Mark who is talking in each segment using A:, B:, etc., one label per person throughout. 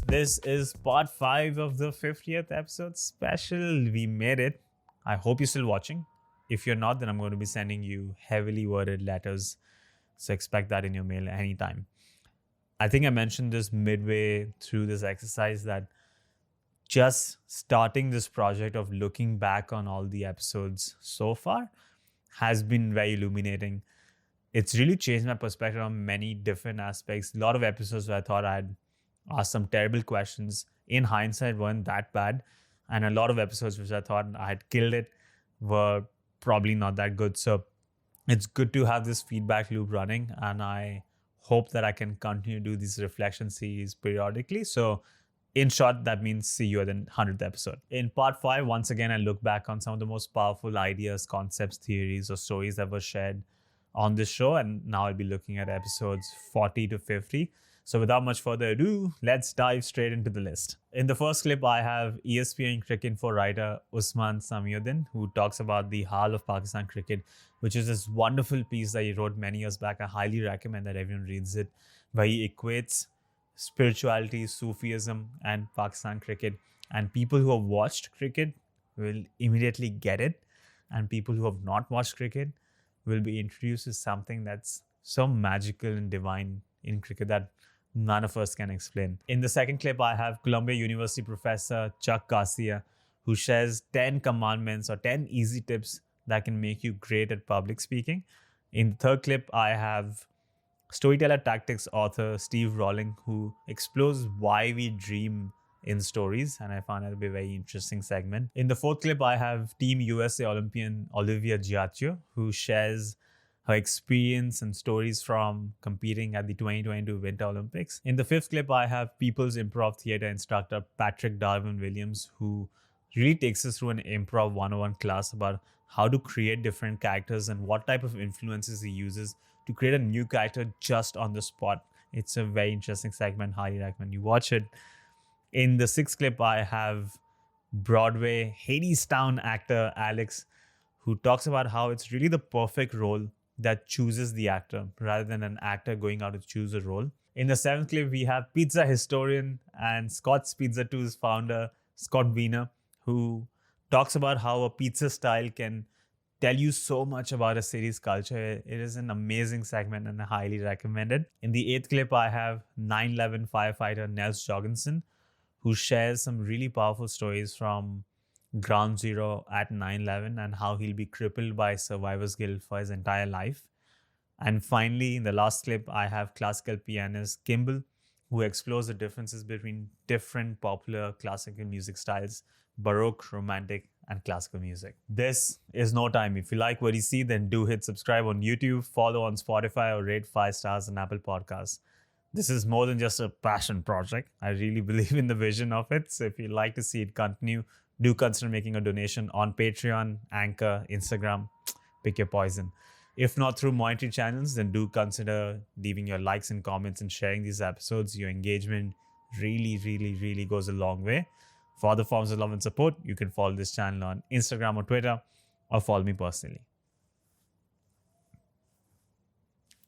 A: This is part 5 of the 50th episode special. We made it. I hope you're still watching. If you're not, then I'm going to be sending you heavily worded letters. So expect that in your mail anytime. I think I mentioned this midway through this exercise that just starting this project of looking back on all the episodes so far has been very illuminating. It's really changed my perspective on many different aspects. A lot of episodes where I thought I had asked some terrible questions, in hindsight, weren't that bad. And a lot of episodes which I thought I had killed it were probably not that good. So it's good to have this feedback loop running. And I hope that I can continue to do these reflection series periodically. So in short, that means see you at the 100th episode. In part 5, once again, I look back on some of the most powerful ideas, concepts, theories, or stories that were shared on this show. And now I'll be looking at episodes 40 to 50. So without much further ado, let's dive straight into the list. In the first clip, I have ESPN cricket info writer Usman Samiuddin, who talks about the Haal of Pakistan cricket, which is this wonderful piece that he wrote many years back. I highly recommend that everyone reads it, where he equates spirituality, Sufism, and Pakistan cricket. And people who have watched cricket will immediately get it. And people who have not watched cricket will be introduced to something that's so magical and divine in cricket that none of us can explain. In the second clip, I have Columbia University professor Chuck Garcia, who shares 10 commandments or 10 easy tips that can make you great at public speaking. In the third clip, I have Storyteller Tactics author Steve Rawling, who explores why we dream in stories, and I found that to be a very interesting segment. In the fourth clip, I have Team USA Olympian Olivia Giacchio, who shares her experience and stories from competing at the 2022 Winter Olympics. In the fifth clip, I have People's Improv Theatre instructor Patrick Darwin Williams, who really takes us through an Improv 101 class about how to create different characters and what type of influences he uses to create a new character just on the spot. It's a very interesting segment. Highly recommend you watch it. In the sixth clip, I have Broadway Hadestown actor Alex, who talks about how it's really the perfect role that chooses the actor rather than an actor going out to choose a role. In the seventh clip, we have pizza historian and Scott's Pizza 2's founder, Scott Wiener, who talks about how a pizza style can tell you so much about a city's culture. It is an amazing segment and I highly recommend it. In the eighth clip, I have 9/11 firefighter Nels Jorgensen, who shares some really powerful stories from Ground Zero at 9/11 and how he'll be crippled by survivor's guilt for his entire life. And finally, in the last clip, I have classical pianist Kimball, who explores the differences between different popular classical music styles, Baroque, Romantic, and classical music. This is no time. If you like what you see, then do hit subscribe on YouTube, follow on Spotify, or rate 5 stars on Apple Podcasts. This is more than just a passion project. I really believe in the vision of it. So if you'd like to see it continue, do consider making a donation on Patreon, Anchor, Instagram. Pick your poison. If not through monetary channels, then do consider leaving your likes and comments and sharing these episodes. Your engagement really goes a long way. For other forms of love and support, you can follow this channel on Instagram or Twitter, or follow me personally.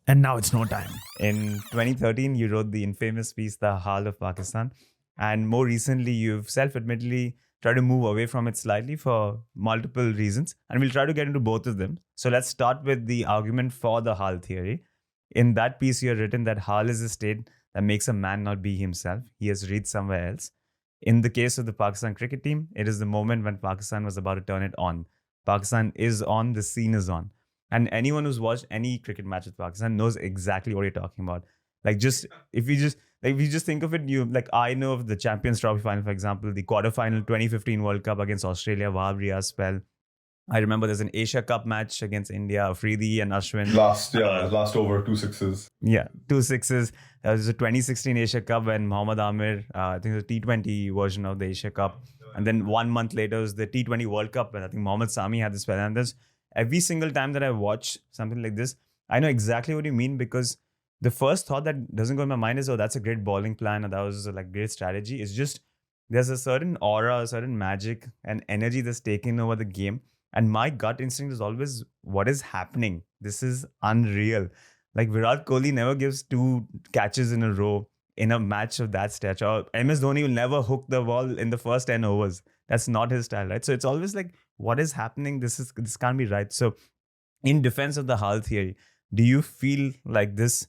A: And now it's no time. In 2013, you wrote the infamous piece, The Haal of Pakistan. And more recently, you've self-admittedly tried to move away from it slightly for multiple reasons. And we'll try to get into both of them. So let's start with the argument for the Haal theory. In that piece, you have written that Haal is a state that makes a man not be himself. He has reached somewhere else. In the case of the Pakistan cricket team, it is the moment when Pakistan was about to turn it on. Pakistan is on, the scene is on. And anyone who's watched any cricket match with Pakistan knows exactly what you're talking about. If you just think of it, I know of the Champions Trophy final, for example, the quarterfinal 2015 World Cup against Australia, Wahab Riaz spell. I remember there's an Asia Cup match against India, Afridi and Ashwin.
B: Last over 2 sixes.
A: Yeah, 2 sixes. There was a 2016 Asia Cup when Mohammad Amir, I think the T20 version of the Asia Cup. And then 1 month later was the T20 World Cup, and I think Mohammad Sami had this spell. And there's every single time that I watch something like this, I know exactly what you mean, because the first thought that doesn't go in my mind is, oh, that's a great bowling plan, or that was like great strategy. It's just, there's a certain aura, a certain magic and energy that's taken over the game. And my gut instinct is always, what is happening? This is unreal. Like Virat Kohli never gives 2 catches in a row in a match of that stature. Or MS Dhoni will never hook the ball in the first 10 overs. That's not his style, right? So it's always like, what is happening? This can't be right. So in defense of the Haal theory, do you feel like just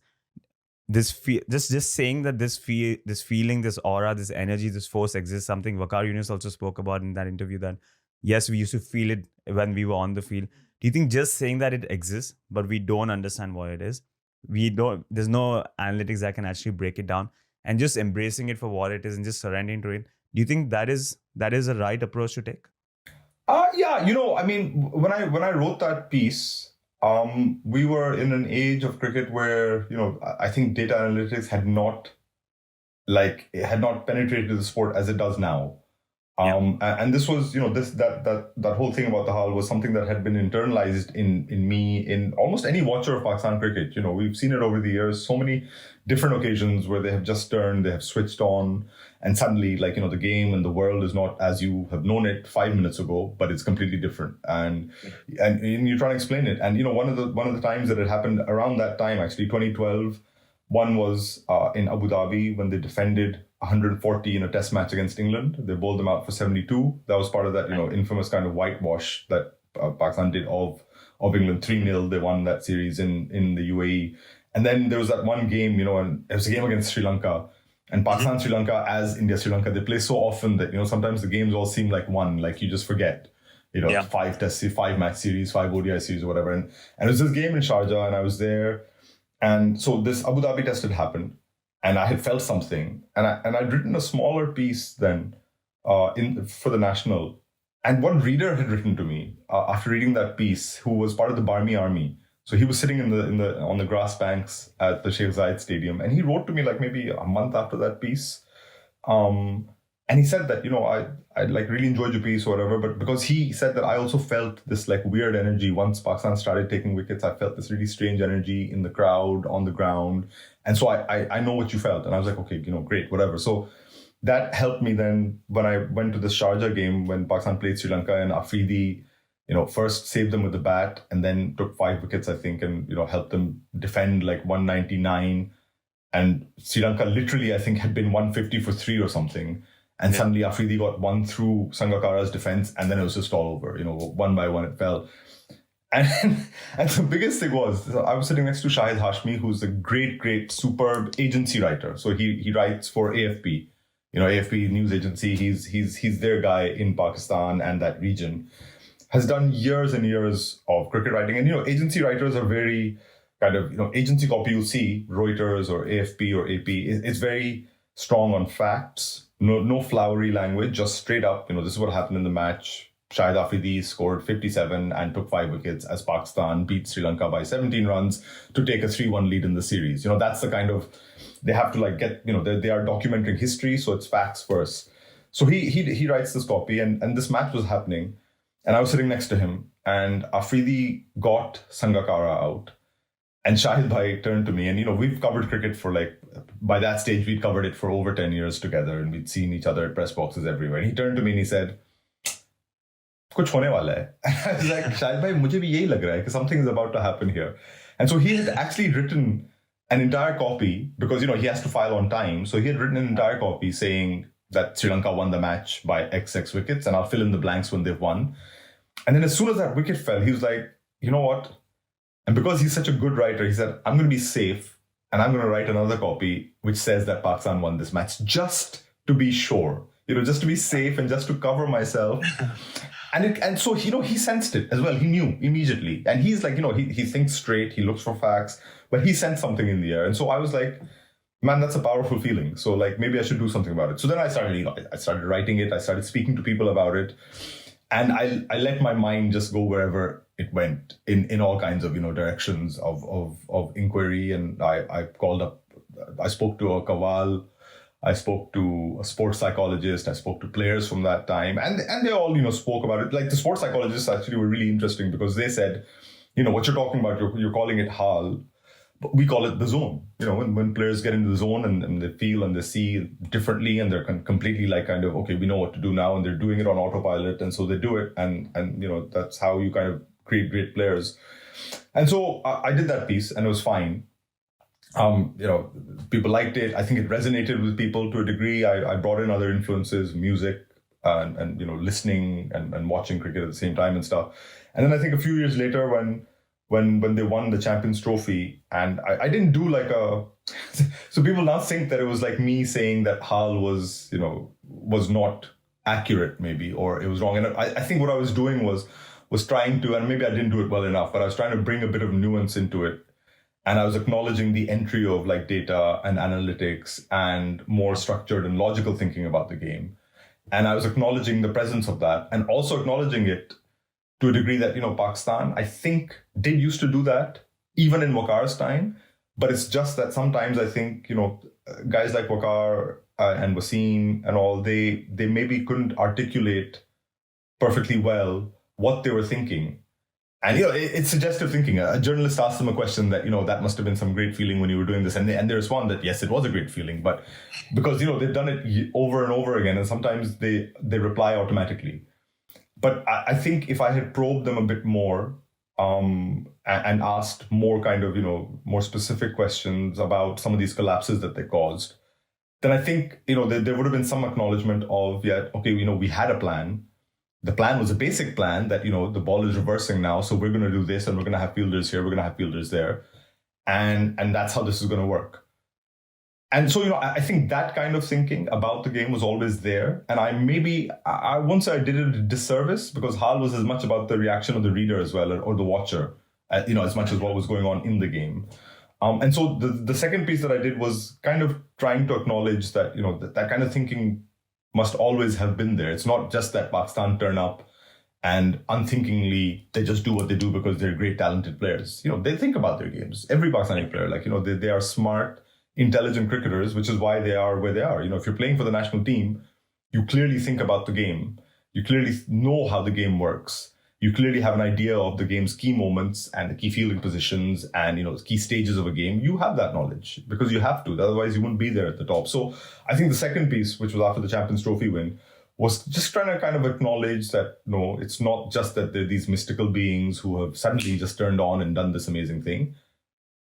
A: saying that this feeling, this aura, this energy, this force exists, something Waqar Yunus also spoke about in that interview, that yes, we used to feel it when we were on the field. Do you think just saying that it exists, but we don't understand what it is, there's no analytics that can actually break it down, and just embracing it for what it is and just surrendering to it, do you think that is a right approach to take?
B: Yeah, I mean, when I wrote that piece, we were in an age of cricket where, I think data analytics had not penetrated the sport as it does now. And this was, that whole thing about the Haal was something that had been internalized in me, in almost any watcher of Pakistan cricket. We've seen it over the years, so many different occasions where they have just turned, they have switched on, and suddenly, the game and the world is not as you have known it 5 minutes ago, but it's completely different. And you're trying to explain it. And, one of the times that it happened around that time, actually, 2012, one was in Abu Dhabi when they defended 140 in a test match against England. They bowled them out for 72. That was part of that, infamous kind of whitewash that Pakistan did of England. 3-0, they won that series in the UAE. And then there was that one game, and it was a game against Sri Lanka. And Pakistan, Sri Lanka, as India, Sri Lanka, they play so often that, sometimes the games all seem like one, like you just forget. 5 match series, 5 ODI series or whatever. And it was this game in Sharjah, and I was there. And so this Abu Dhabi test had happened, and I had felt something, and I'd written a smaller piece then for the National. And one reader had written to me after reading that piece, who was part of the Barmy Army. So he was sitting on the grass banks at the Sheikh Zayed Stadium, and he wrote to me like maybe a month after that piece. And he said that, I like really enjoyed your piece or whatever, but because he said that I also felt this like weird energy once Pakistan started taking wickets. I felt this really strange energy in the crowd, on the ground. And so I know what you felt. And I was like, okay, great, whatever. So that helped me then when I went to the Sharjah game when Pakistan played Sri Lanka, and Afridi, first saved them with the bat and then took 5 wickets, I think, and, helped them defend like 199. And Sri Lanka literally, I think, had been 150 for 3 or something. And suddenly Afridi got one through Sangakkara's defense, and then it was just all over. One by one it fell. And the biggest thing was, I was sitting next to Shahid Hashmi, who's a great, superb agency writer. So he writes for AFP, AFP news agency. He's their guy in Pakistan and that region. Has done years and years of cricket writing. And, agency writers are very kind of, agency copy you'll see, Reuters or AFP or AP, it's very strong on facts. No flowery language, just straight up, this is what happened in the match. Shahid Afridi scored 57 and took 5 wickets as Pakistan beat Sri Lanka by 17 runs to take a 3-1 lead in the series. That's the kind of, they have to like get, they are documenting history, so it's facts first. So he writes this copy, and this match was happening, and I was sitting next to him, and Afridi got Sangakkara out. And Shahid Bhai turned to me, and, we've covered cricket for by that stage, we'd covered it for over 10 years together, and we'd seen each other at press boxes everywhere. And he turned to me and he said, kuch hone wala hai. And I was like, Shahid Bhai, mujhe bhi yahi lag raha hai, because something is about to happen here. And so he had actually written an entire copy, because, he has to file on time. So he had written an entire copy saying that Sri Lanka won the match by XX wickets, and I'll fill in the blanks when they've won. And then as soon as that wicket fell, he was like, you know what? And because he's such a good writer, he said, I'm going to be safe, and I'm going to write another copy which says that Pakistan won this match, just to be sure, just to be safe and just to cover myself. And so, he sensed it as well. He knew immediately. And he's like, he thinks straight, he looks for facts, but he sensed something in the air. And so I was like, man, that's a powerful feeling. So like, maybe I should do something about it. So then I started writing it. I started speaking to people about it. And I let my mind just go wherever it went in all kinds of, directions of inquiry. And I called up, I spoke to a Kawal, I spoke to a sports psychologist, I spoke to players from that time, and they all, spoke about it. Like the sports psychologists actually were really interesting because they said, what you're talking about, you're calling it Haal, but we call it the zone. When players get into the zone and they feel and they see differently, and they're completely like kind of, okay, we know what to do now, and they're doing it on autopilot, and so they do it, and that's how you kind of create great players. And so I did that piece, and it was fine. People liked it. I think it resonated with people to a degree. I brought in other influences, music, and listening and watching cricket at the same time and stuff. And then I think a few years later, when they won the Champions Trophy, and I didn't do like a. So people now think that it was like me saying that Haal was not accurate, maybe, or it was wrong. And I think what I was doing was trying to, and maybe I didn't do it well enough, but I was trying to bring a bit of nuance into it. And I was acknowledging the entry of like data and analytics and more structured and logical thinking about the game. And I was acknowledging the presence of that and also acknowledging it to a degree that, Pakistan, I think, did used to do that, even in Waqar's time. But it's just that sometimes I think, guys like Waqar and Wasim and all, they maybe couldn't articulate perfectly well what they were thinking. And, it's suggestive thinking. A journalist asked them a question that, that must have been some great feeling when you were doing this. And they respond that, yes, it was a great feeling. But because, they've done it over and over again, and sometimes they reply automatically. But I think if I had probed them a bit more and asked more kind of, more specific questions about some of these collapses that they caused, then I think, there would have been some acknowledgement of, we had a plan. The plan was a basic plan that, the ball is reversing now. So we're going to do this and we're going to have fielders here. We're going to have fielders there. And that's how this is going to work. And so, I think that kind of thinking about the game was always there. And I won't say I did it a disservice, because Haal was as much about the reaction of the reader as well, or the watcher, as much as what was going on in the game. And so the second piece that I did was kind of trying to acknowledge that, that kind of thinking must always have been there. It's not just that Pakistan turn up and unthinkingly they just do what they do because they're great, talented players. They think about their games. Every Pakistani player, they are smart, intelligent cricketers, which is why they are where they are. If you're playing for the national team, you clearly think about the game. You clearly know how the game works. You clearly have an idea of the game's key moments and the key fielding positions and, key stages of a game. You have that knowledge because you have to. Otherwise, you wouldn't be there at the top. So I think the second piece, which was after the Champions Trophy win, was just trying to kind of acknowledge that, no, it's not just that they're these mystical beings who have suddenly just turned on and done this amazing thing,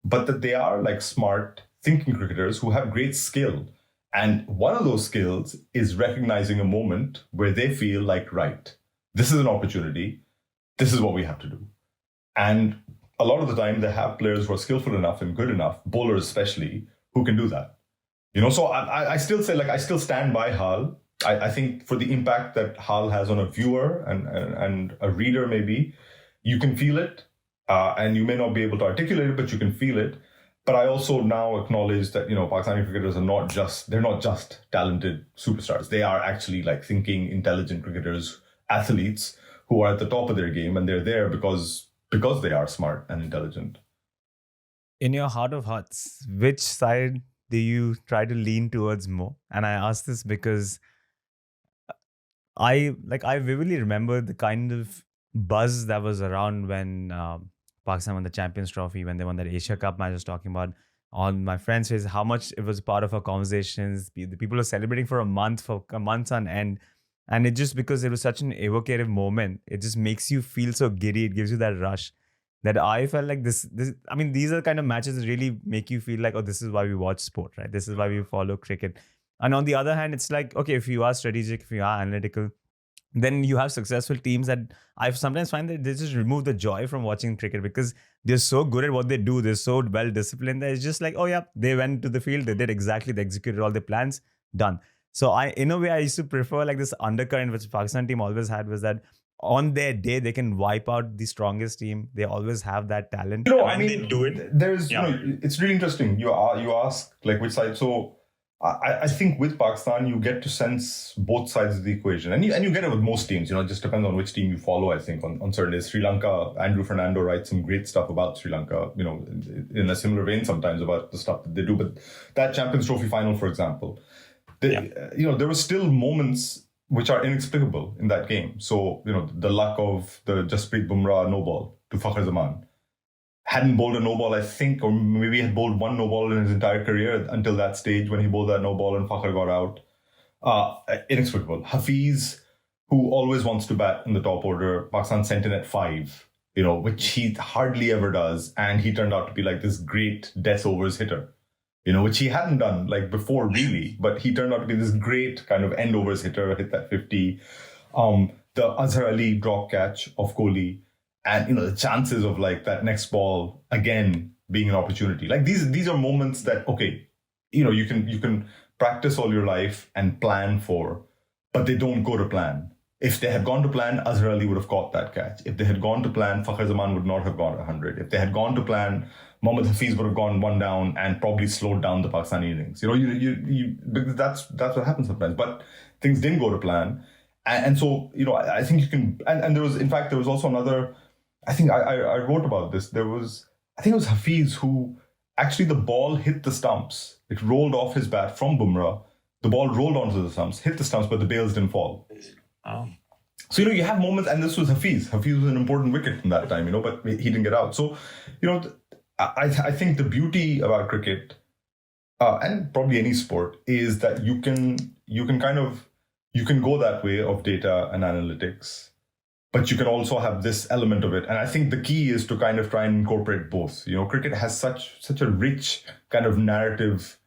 B: but that they are like smart, thinking cricketers who have great skill. And one of those skills is recognizing a moment where they feel like, right, this is an opportunity. This is what we have to do. And a lot of the time they have players who are skillful enough and good enough, bowlers especially, who can do that. So I still say, I still stand by Haal. I think for the impact that Haal has on a viewer and a reader, maybe, you can feel it. And you may not be able to articulate it, but you can feel it. But I also now acknowledge that, Pakistani cricketers they're not just talented superstars. They are actually thinking, intelligent cricketers, athletes who are at the top of their game, and they're there because they are smart and intelligent.
A: In your heart of hearts, which side do you try to lean towards more? And I ask this because I vividly remember the kind of buzz that was around when Pakistan won the Champions Trophy, when they won that Asia Cup match I was talking about. On my friends' face, how much it was part of our conversations. The people were celebrating for months on end. And it just, because it was such an evocative moment, it just makes you feel so giddy. It gives you that rush that I felt like this. I mean, these are the kind of matches that really make you feel like, oh, this is why we watch sport, right? This is why we follow cricket. And on the other hand, it's like, okay, if you are strategic, if you are analytical, then you have successful teams that I sometimes find that they just remove the joy from watching cricket because they're so good at what they do. They're so well disciplined that it's just like, oh yeah, they went to the field, they did exactly, they executed all their plans, done. So in a way, I used to prefer this undercurrent which Pakistan team always had, was that on their day, they can wipe out the strongest team. They always have that talent.
B: They do it. There's, it's really interesting. You ask which side. So I think with Pakistan, you get to sense both sides of the equation. And you get it with most teams. It just depends on which team you follow, I think, on certain days. Sri Lanka, Andrew Fernando writes some great stuff about Sri Lanka, in a similar vein sometimes about the stuff that they do. But that Champions Trophy final, for example, there were still moments which are inexplicable in that game. So, the luck of the Jasprit Bumrah no ball to Fakhar Zaman. Hadn't bowled a no ball, I think, or maybe had bowled one no ball in his entire career until that stage when he bowled that no ball and Fakhar got out. Inexplicable. Hafiz, who always wants to bat in the top order, Pakistan sent in at 5, which he hardly ever does. And he turned out to be this great death overs hitter. which he hadn't done like before really, but he turned out to be this great kind of end overs hitter, hit that 50. The Azhar Ali drop catch of Kohli, and the chances of like that next ball again being an opportunity. Like these are moments that, okay, you can practice all your life and plan for, but they don't go to plan. If they had gone to plan, Azhar Ali would have caught that catch. If they had gone to plan, Fakhar Zaman would not have gone 100. If they had gone to plan, Mohammad Hafiz would have gone one down and probably slowed down the Pakistani innings. Because that's what happens sometimes. But things didn't go to plan, and so I think you can. And there was also another. I think I wrote about this. I think it was Hafiz who actually the ball hit the stumps. It rolled off his bat from Bumrah. The ball rolled onto the stumps, hit the stumps, but the bails didn't fall.
A: Oh.
B: So, you have moments, and this was Hafiz. Hafiz was an important wicket from that time, but he didn't get out. So, I think the beauty about cricket, and probably any sport, is that you can go that way of data and analytics, but you can also have this element of it. And I think the key is to kind of try and incorporate both. Cricket has such a rich kind of narrative.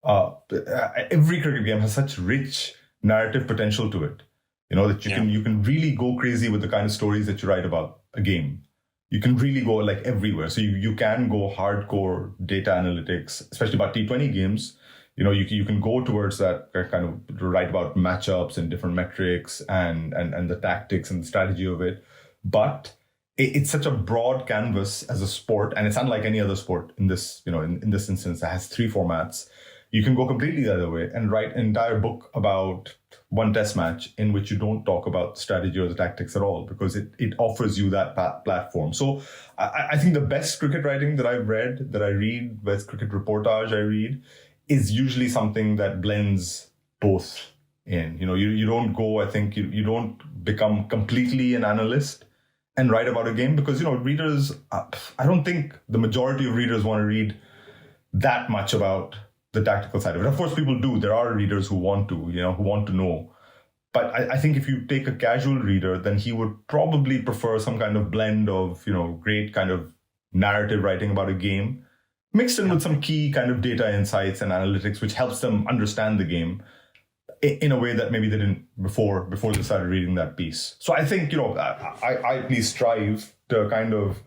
B: Every cricket game has such rich narrative potential to it. That you can really go crazy with the kind of stories that you write about a game. You can really go like everywhere. So you can go hardcore data analytics, especially about T20 games. You can go towards that kind of write about matchups and different metrics and the tactics and the strategy of it. But it's such a broad canvas as a sport, and it's unlike any other sport in this, in this instance that has 3 formats. You can go completely the other way and write an entire book about one test match in which you don't talk about the strategy or the tactics at all, because it offers you that platform. So I think the best cricket writing that I've read, that I read, best cricket reportage I read, is usually something that blends both in. You don't go, I think, you don't become completely an analyst and write about a game, because, readers, I don't think the majority of readers want to read that much about the tactical side of it. Of course, people do. There are readers who want to know. But I think if you take a casual reader, then he would probably prefer some kind of blend of, great kind of narrative writing about a game, mixed in with some key kind of data insights and analytics, which helps them understand the game in a way that maybe they didn't before they started reading that piece. So I think, I at least strive to kind of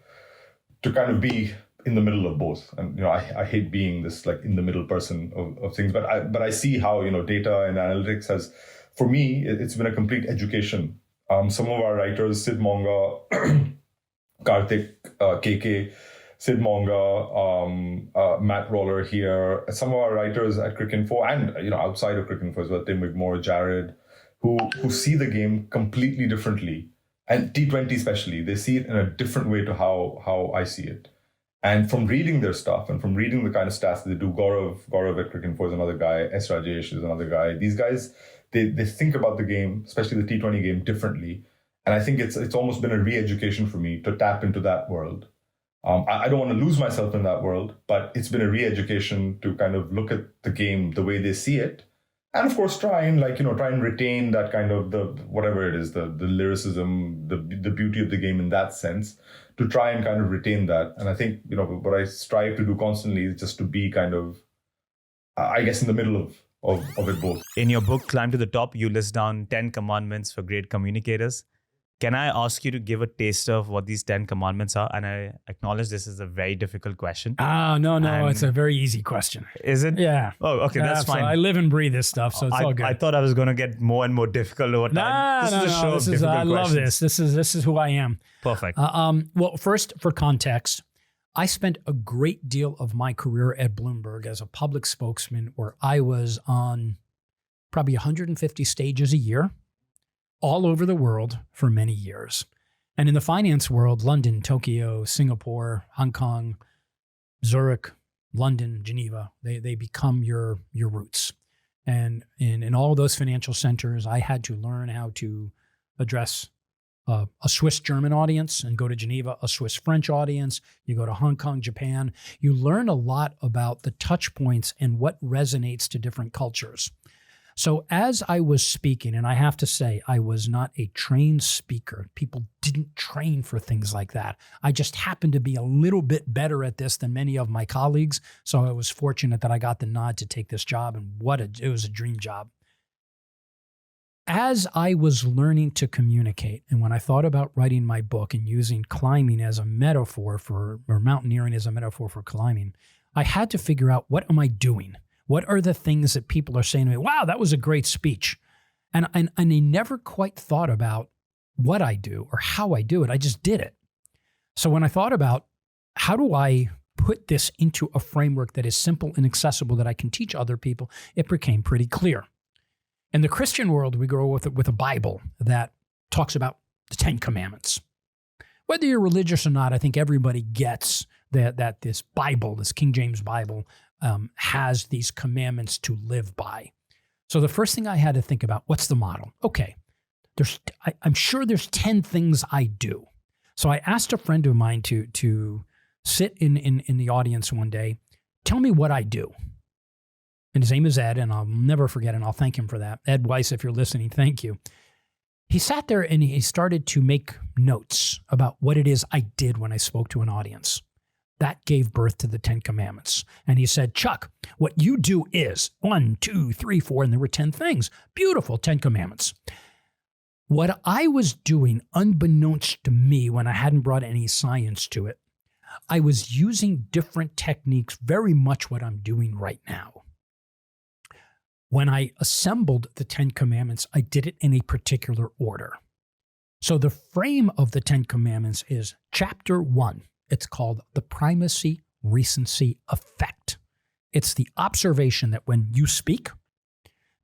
B: be in the middle of both. And, I hate being this like in the middle person of things, but I see how, data and analytics has, for me, it's been a complete education. Some of our writers, Sid Monga, Karthik, KK, Sid Monga, Matt Roller here, some of our writers at Cricinfo and, outside of Cricinfo as well, Tim Wigmore, Jared, who see the game completely differently. And T20 especially, they see it in a different way to how I see it. And from reading their stuff and from reading the kind of stats that they do, Gaurav at Cricinfo is another guy, S. Rajesh is another guy. These guys, they think about the game, especially the T20 game, differently. And I think it's almost been a re-education for me to tap into that world. I don't want to lose myself in that world, but it's been a re-education to kind of look at the game the way they see it. And of course, try and retain that kind of the whatever it is, the lyricism, the beauty of the game in that sense, to try and kind of retain that. And I think, what I strive to do constantly is just to be kind of, I guess, in the middle of it both.
A: In your book, Climb to the Top, you list down 10 commandments for great communicators. Can I ask you to give a taster of what these 10 commandments are? And I acknowledge this is a very difficult question.
C: No, it's a very easy question.
A: Is it?
C: Yeah.
A: Oh, okay, that's fine.
C: I live and breathe this stuff, so it's all good.
A: I thought I was going to get more and more difficult over time.
C: I love this. This is who I am.
A: Perfect.
C: Well, first, for context, I spent a great deal of my career at Bloomberg as a public spokesman, where I was on probably 150 stages a year, all over the world for many years. And in the finance world, London, Tokyo, Singapore, Hong Kong, Zurich, London, Geneva, they become your roots. And in all of those financial centers, I had to learn how to address a Swiss-German audience and go to Geneva, a Swiss-French audience. You go to Hong Kong, Japan. You learn a lot about the touch points and what resonates to different cultures. So as I was speaking, and I have to say, I was not a trained speaker. People didn't train for things like that. I just happened to be a little bit better at this than many of my colleagues. So I was fortunate that I got the nod to take this job, and it was a dream job. As I was learning to communicate, and when I thought about writing my book and using climbing as a metaphor or mountaineering as a metaphor for climbing, I had to figure out, what am I doing? What are the things that people are saying to me? Wow, that was a great speech. And I never quite thought about what I do or how I do it. I just did it. So when I thought about, how do I put this into a framework that is simple and accessible that I can teach other people, it became pretty clear. In the Christian world, we grow with a Bible that talks about the 10 Commandments. Whether you're religious or not, I think everybody gets that this Bible, this King James Bible, has these commandments to live by. So the first thing I had to think about, what's the model? Okay, I'm sure there's 10 things I do. So I asked a friend of mine to sit in the audience one day, tell me what I do. And his name is Ed, and I'll never forget, and I'll thank him for that. Ed Weiss, if you're listening, thank you. He sat there and he started to make notes about what it is I did when I spoke to an audience. That gave birth to the 10 Commandments. And he said, Chuck, what you do is 1, 2, 3, 4, and there were 10 things. Beautiful, 10 Commandments. What I was doing, unbeknownst to me when I hadn't brought any science to it, I was using different techniques, very much what I'm doing right now. When I assembled the 10 Commandments, I did it in a particular order. So the frame of the 10 Commandments is chapter 1. It's called the primacy recency effect. It's the observation that when you speak,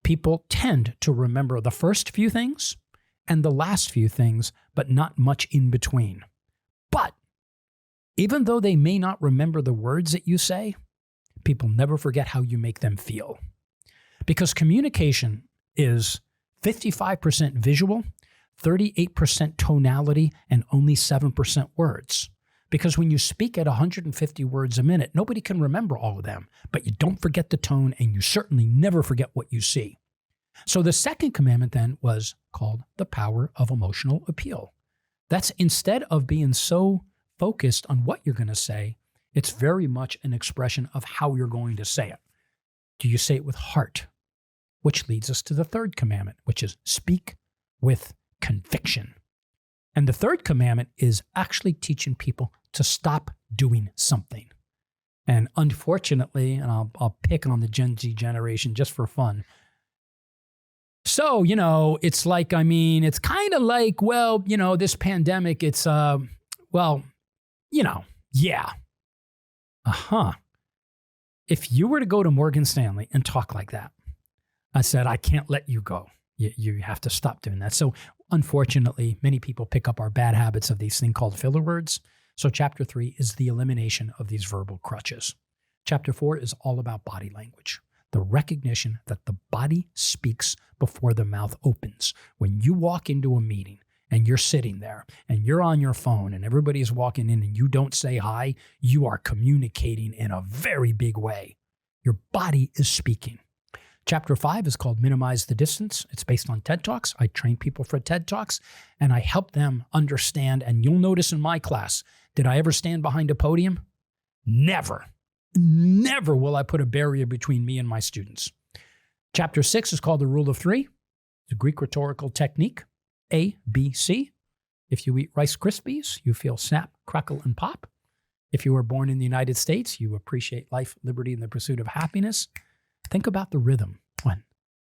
C: people tend to remember the first few things and the last few things, but not much in between. But even though they may not remember the words that you say, people never forget how you make them feel. Because communication is 55% visual, 38% tonality, and only 7% words. Because when you speak at 150 words a minute, nobody can remember all of them, but you don't forget the tone, and you certainly never forget what you see. So the second commandment then was called the power of emotional appeal. That's, instead of being so focused on what you're going to say, it's very much an expression of how you're going to say it. Do you say it with heart? Which leads us to the third commandment, which is speak with conviction. And the third commandment is actually teaching people to stop doing something. And unfortunately, and I'll pick on the Gen Z generation just for fun. So, it's like, it's kind of like, this pandemic, it's, yeah. If you were to go to Morgan Stanley and talk like that, I said, I can't let you go. You have to stop doing that. So unfortunately, many people pick up our bad habits of these things called filler words. So chapter 3 is the elimination of these verbal crutches. Chapter 4 is all about body language, the recognition that the body speaks before the mouth opens. When you walk into a meeting and you're sitting there and you're on your phone and everybody's walking in and you don't say hi, you are communicating in a very big way. Your body is speaking. Chapter 5 is called Minimize the Distance. It's based on TED Talks. I train people for TED Talks, and I help them understand. And you'll notice in my class, did I ever stand behind a podium? Never. Never will I put a barrier between me and my students. Chapter 6 is called The Rule of 3, the Greek rhetorical technique, A, B, C. If you eat Rice Krispies, you feel snap, crackle, and pop. If you were born in the United States, you appreciate life, liberty, and the pursuit of happiness. Think about the rhythm. 1,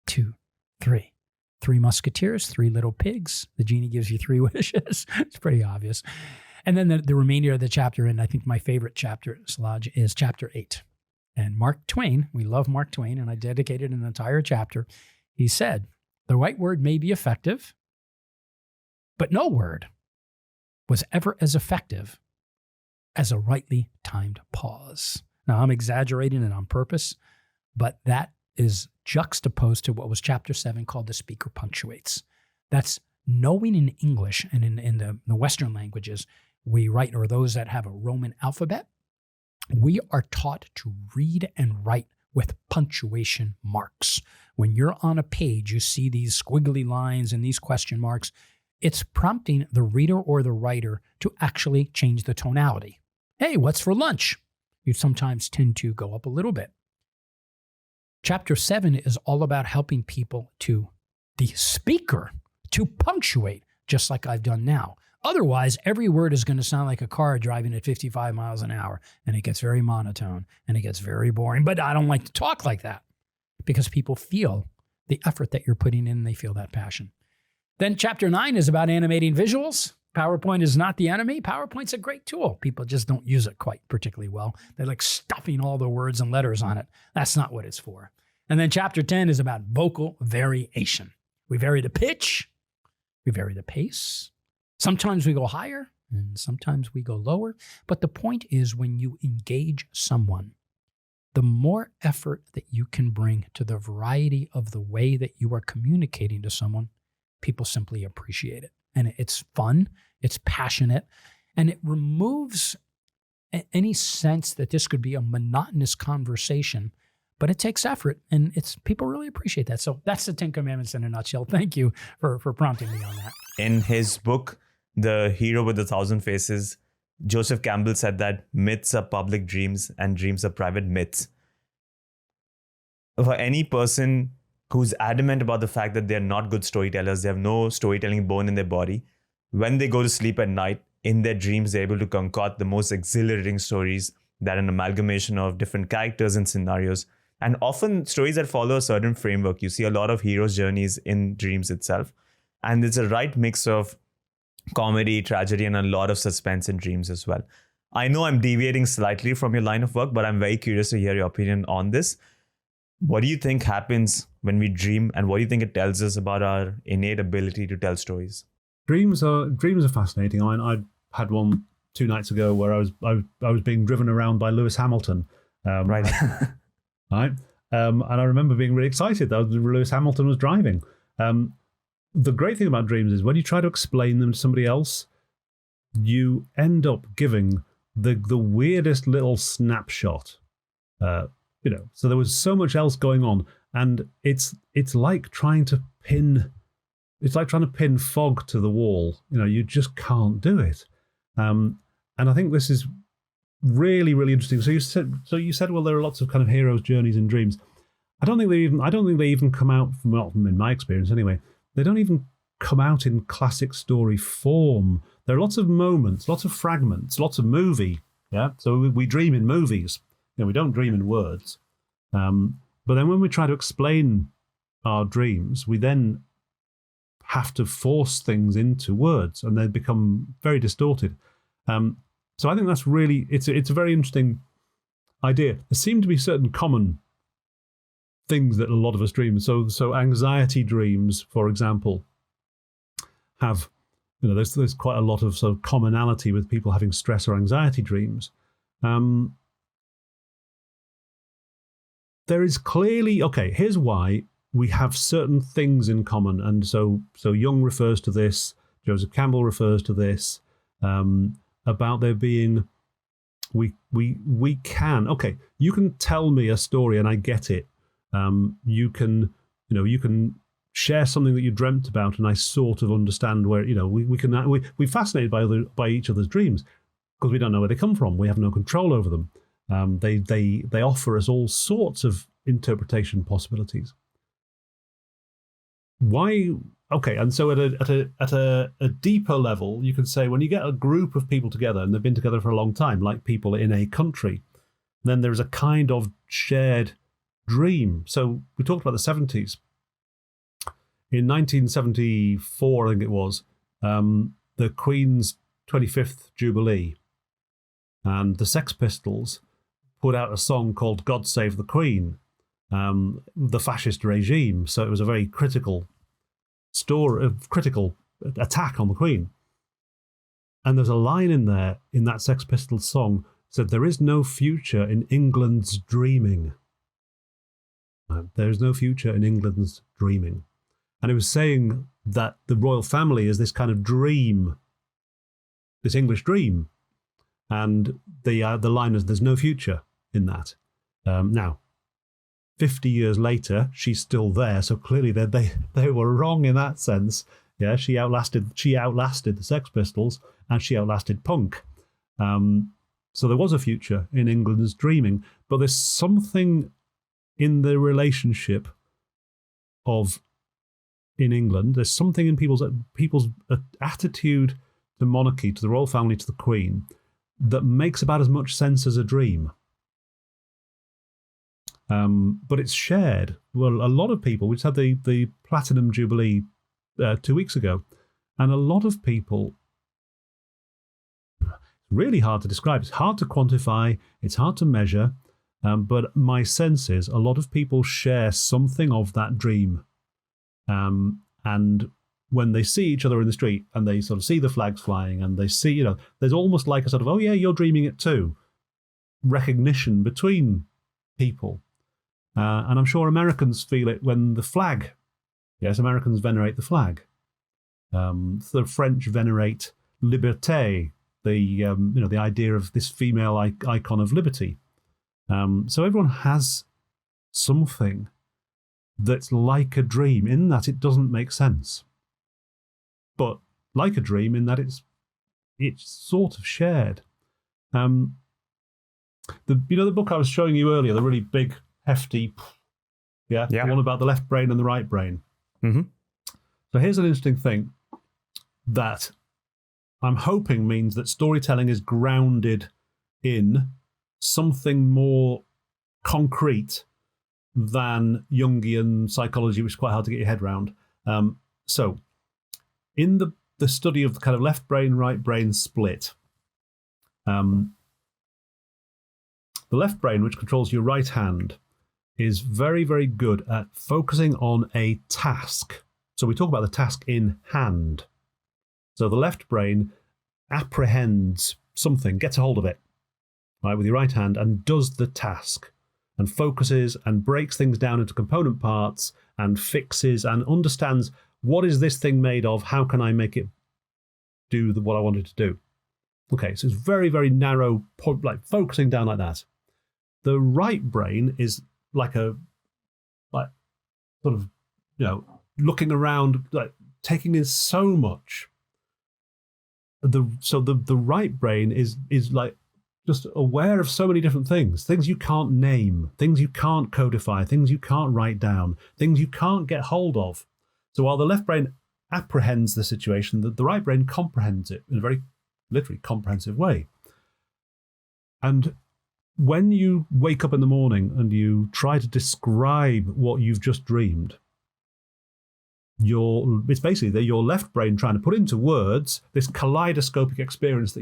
C: 2, 3. 3 musketeers, 3 little pigs. The genie gives you 3 wishes. It's pretty obvious. And then the remainder of the chapter, and I think my favorite chapter, Shalaj, is chapter 8. And Mark Twain, we love Mark Twain, and I dedicated an entire chapter. He said, the right word may be effective, but no word was ever as effective as a rightly timed pause. Now, I'm exaggerating it on purpose, but that is juxtaposed to what was chapter 7 called the speaker punctuates. That's knowing in English and in the Western languages, we write, or those that have a Roman alphabet, we are taught to read and write with punctuation marks. When you're on a page, you see these squiggly lines and these question marks. It's prompting the reader or the writer to actually change the tonality. Hey, what's for lunch? You sometimes tend to go up a little bit. Chapter 7 is all about helping people the speaker, to punctuate, just like I've done now. Otherwise, every word is going to sound like a car driving at 55 miles an hour, and it gets very monotone, and it gets very boring. But I don't like to talk like that because people feel the effort that you're putting in, and they feel that passion. Then chapter 9 is about animating visuals. PowerPoint is not the enemy. PowerPoint's a great tool. People just don't use it quite particularly well. They're like stuffing all the words and letters on it. That's not what it's for. And then chapter 10 is about vocal variation. We vary the pitch. We vary the pace. Sometimes we go higher and sometimes we go lower. But the point is, when you engage someone, the more effort that you can bring to the variety of the way that you are communicating to someone, people simply appreciate it. And it's fun, it's passionate, and it removes any sense that this could be a monotonous conversation. But it takes effort, and people really appreciate that. So that's the 10 Commandments in a nutshell. Thank you for prompting me on that.
A: In his book, The Hero with 1,000 Faces, Joseph Campbell said that myths are public dreams and dreams are private myths. For any person who's adamant about the fact that they're not good storytellers, they have no storytelling bone in their body, when they go to sleep at night, in their dreams, they're able to concoct the most exhilarating stories that are an amalgamation of different characters and scenarios. And often stories that follow a certain framework. You see a lot of heroes' journeys in dreams itself. And it's a right mix of comedy, tragedy, and a lot of suspense in dreams as well. I know I'm deviating slightly from your line of work, but I'm very curious to hear your opinion on this. What do you think happens when we dream, and what do you think it tells us about our innate ability to tell stories?
D: Dreams are fascinating. I mean, I had one 2 nights ago where I was being driven around by Lewis Hamilton.
A: Right.
D: Right. And I remember being really excited that Lewis Hamilton was driving. The great thing about dreams is when you try to explain them to somebody else, you end up giving the weirdest little snapshot. So there was so much else going on, and it's like trying to pin fog to the wall. You just can't do it. And I think this is really, really interesting. So you said, well, there are lots of kind of heroes' journeys in dreams. I don't think they even come out from in my experience anyway. They don't even come out in classic story form. There are lots of moments, lots of fragments, lots of movie. Yeah. So we dream in movies. We don't dream in words. But then when we try to explain our dreams, we then have to force things into words, and they become very distorted. So I think that's really, it's a very interesting idea. There seem to be certain common things that a lot of us dream. So anxiety dreams, for example, have, there's quite a lot of sort of commonality with people having stress or anxiety dreams. There is clearly, here's why we have certain things in common. And so Jung refers to this, Joseph Campbell refers to this, about there being, we can, you can tell me a story and I get it. You can share something that you dreamt about and I sort of understand where, we're fascinated by each other's dreams because we don't know where they come from. We have no control over them. They offer us all sorts of interpretation possibilities. Why? And so at a deeper level, you can say when you get a group of people together and they've been together for a long time, like people in a country, then there's a kind of shared dream. So we talked about the 70s. In 1974, I think it was, the Queen's 25th Jubilee, and the Sex Pistols put out a song called God Save the Queen, the fascist regime. So it was a very critical attack on the Queen. And there's a line in there, in that Sex Pistols song, said, "There is no future in England's dreaming." There is no future in England's dreaming. And it was saying that the royal family is this kind of dream, this English dream. And the line is, there's no future in that. Now, 50 years later, she's still there. So clearly they were wrong in that sense. Yeah, she outlasted the Sex Pistols, and she outlasted punk. So there was a future in England's dreaming, but there's something in the relationship in England. There's something in people's attitude to monarchy, to the royal family, to the Queen, that makes about as much sense as a dream. But it's shared. Well, a lot of people, we just had the Platinum Jubilee 2 weeks ago, and a lot of people, it's really hard to describe. It's hard to quantify. It's hard to measure. But my sense is a lot of people share something of that dream. And when they see each other in the street and they sort of see the flags flying and they see, there's almost like a sort of, oh yeah, you're dreaming it too, recognition between people. And I'm sure Americans feel it when the flag, yes, Americans venerate the flag. The French venerate liberté, the idea of this female icon of liberty. So everyone has something that's like a dream in that it doesn't make sense, but like a dream in that it's sort of shared. The book I was showing you earlier, the really big, hefty, the one about the left brain and the right brain.
A: Mm-hmm.
D: So here's an interesting thing that I'm hoping means that storytelling is grounded in something more concrete than Jungian psychology, which is quite hard to get your head around. So in the study of the kind of left brain, right brain split, the left brain, which controls your right hand, is very, very good at focusing on a task. So we talk about the task in hand. So the left brain apprehends something, gets a hold of it, right, with your right hand, and does the task, and focuses and breaks things down into component parts and fixes and understands, what is this thing made of? How can I make it do what I wanted to do? Okay, so it's very, very narrow, like focusing down like that. The right brain is like sort of, looking around, like taking in so much. So the right brain is like just aware of so many different things you can't name, things you can't codify, things you can't write down, things you can't get hold of. So while the left brain apprehends the situation, the right brain comprehends it in a very literally comprehensive way. And when you wake up in the morning and you try to describe what you've just dreamed, it's basically your left brain trying to put into words this kaleidoscopic experience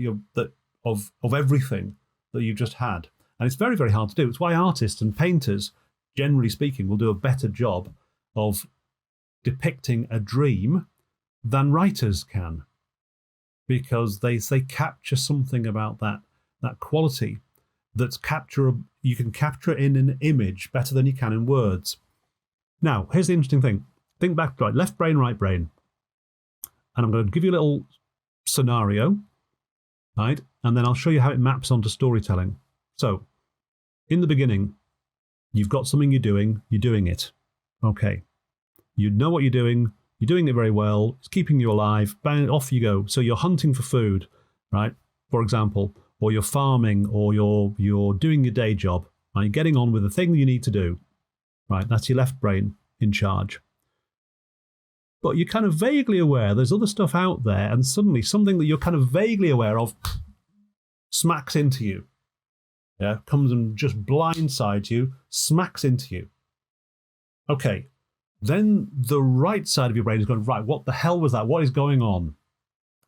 D: of everything that you've just had. And it's very, very hard to do. It's why artists and painters, generally speaking, will do a better job of depicting a dream than writers can, because they capture something about that quality you can capture it in an image better than you can in words. Now, here's the interesting thing. Think back to left brain, right brain. And I'm going to give you a little scenario, right? And then I'll show you how it maps onto storytelling. So, in the beginning, you've got something you're doing it. Okay. You know what you're doing it very well, it's keeping you alive, bang, off you go. So you're hunting for food, right? For example, or you're farming, or you're doing your day job, right? You're getting on with the thing you need to do, right? That's your left brain in charge. But you're kind of vaguely aware there's other stuff out there, and suddenly something that you're kind of vaguely aware of smacks into you. Yeah, comes and just blindsides you, smacks into you. Okay, then the right side of your brain is going, right, what the hell was that? What is going on?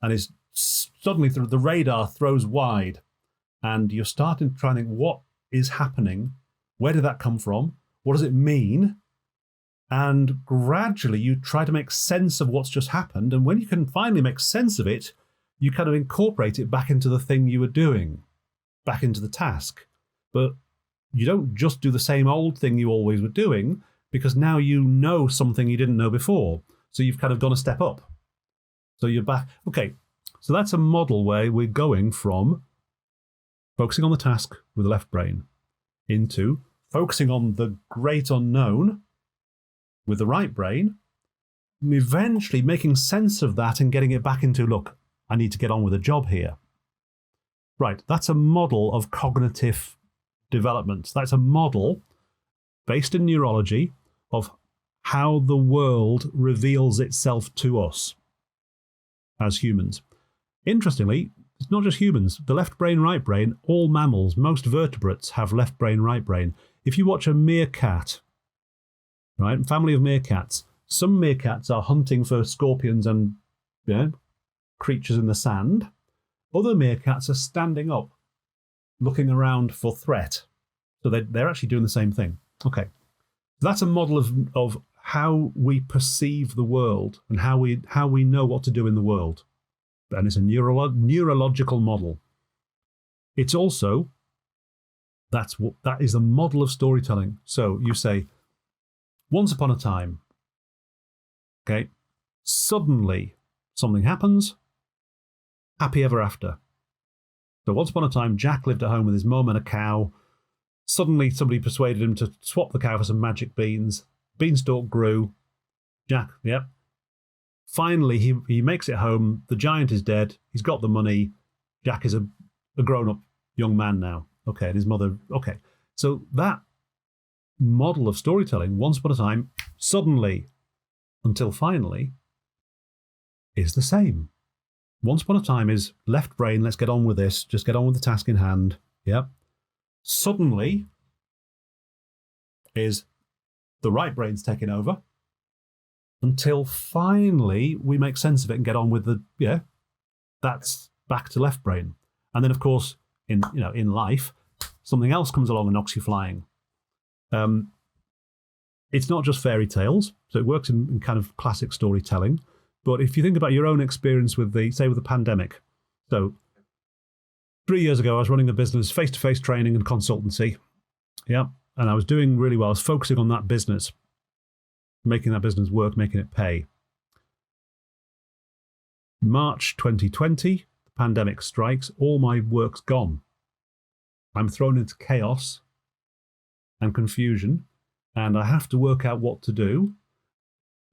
D: And it's suddenly the radar throws wide, and you're starting to try and think, what is happening? Where did that come from? What does it mean? And gradually you try to make sense of what's just happened. And when you can finally make sense of it, you kind of incorporate it back into the thing you were doing, back into the task. But you don't just do the same old thing you always were doing, because now you know something you didn't know before. So you've kind of gone a step up. So you're back. Okay, so that's a model where we're going from focusing on the task with the left brain into focusing on the great unknown with the right brain, eventually making sense of that and getting it back into, look, I need to get on with a job here. Right, that's a model of cognitive development. That's a model based in neurology of how the world reveals itself to us as humans. Interestingly, it's not just humans. The left brain, right brain, all mammals, most vertebrates have left brain, right brain. If you watch a meerkat, right, family of meerkats, some meerkats are hunting for scorpions and creatures in the sand. Other meerkats are standing up, looking around for threat. So they're actually doing the same thing. Okay. That's a model of how we perceive the world and how we know what to do in the world. And it's a neurological model. It's also, that is a model of storytelling. So you say, once upon a time, okay, suddenly something happens, happy ever after. So once upon a time, Jack lived at home with his mum and a cow. Suddenly somebody persuaded him to swap the cow for some magic beans. Beanstalk grew. Jack, yep. Finally, he makes it home. The giant is dead. He's got the money. Jack is a grown-up young man now. Okay, and his mother, okay. So that model of storytelling, once upon a time, suddenly, until finally, is the same. Once upon a time is left brain, let's get on with this, just get on with the task in hand. Yep. Suddenly is the right brain's taking over until finally we make sense of it and get on with that's back to left brain. And then, of course, in life, something else comes along and knocks you flying. It's not just fairy tales, so it works in kind of classic storytelling. But if you think about your own experience with the pandemic, so 3 years ago, I was running a business, face-to-face training and consultancy. Yeah, and I was doing really well. I was focusing on that business, making that business work, making it pay. March 2020, the pandemic strikes, all my work's gone. I'm thrown into chaos and confusion, and I have to work out what to do.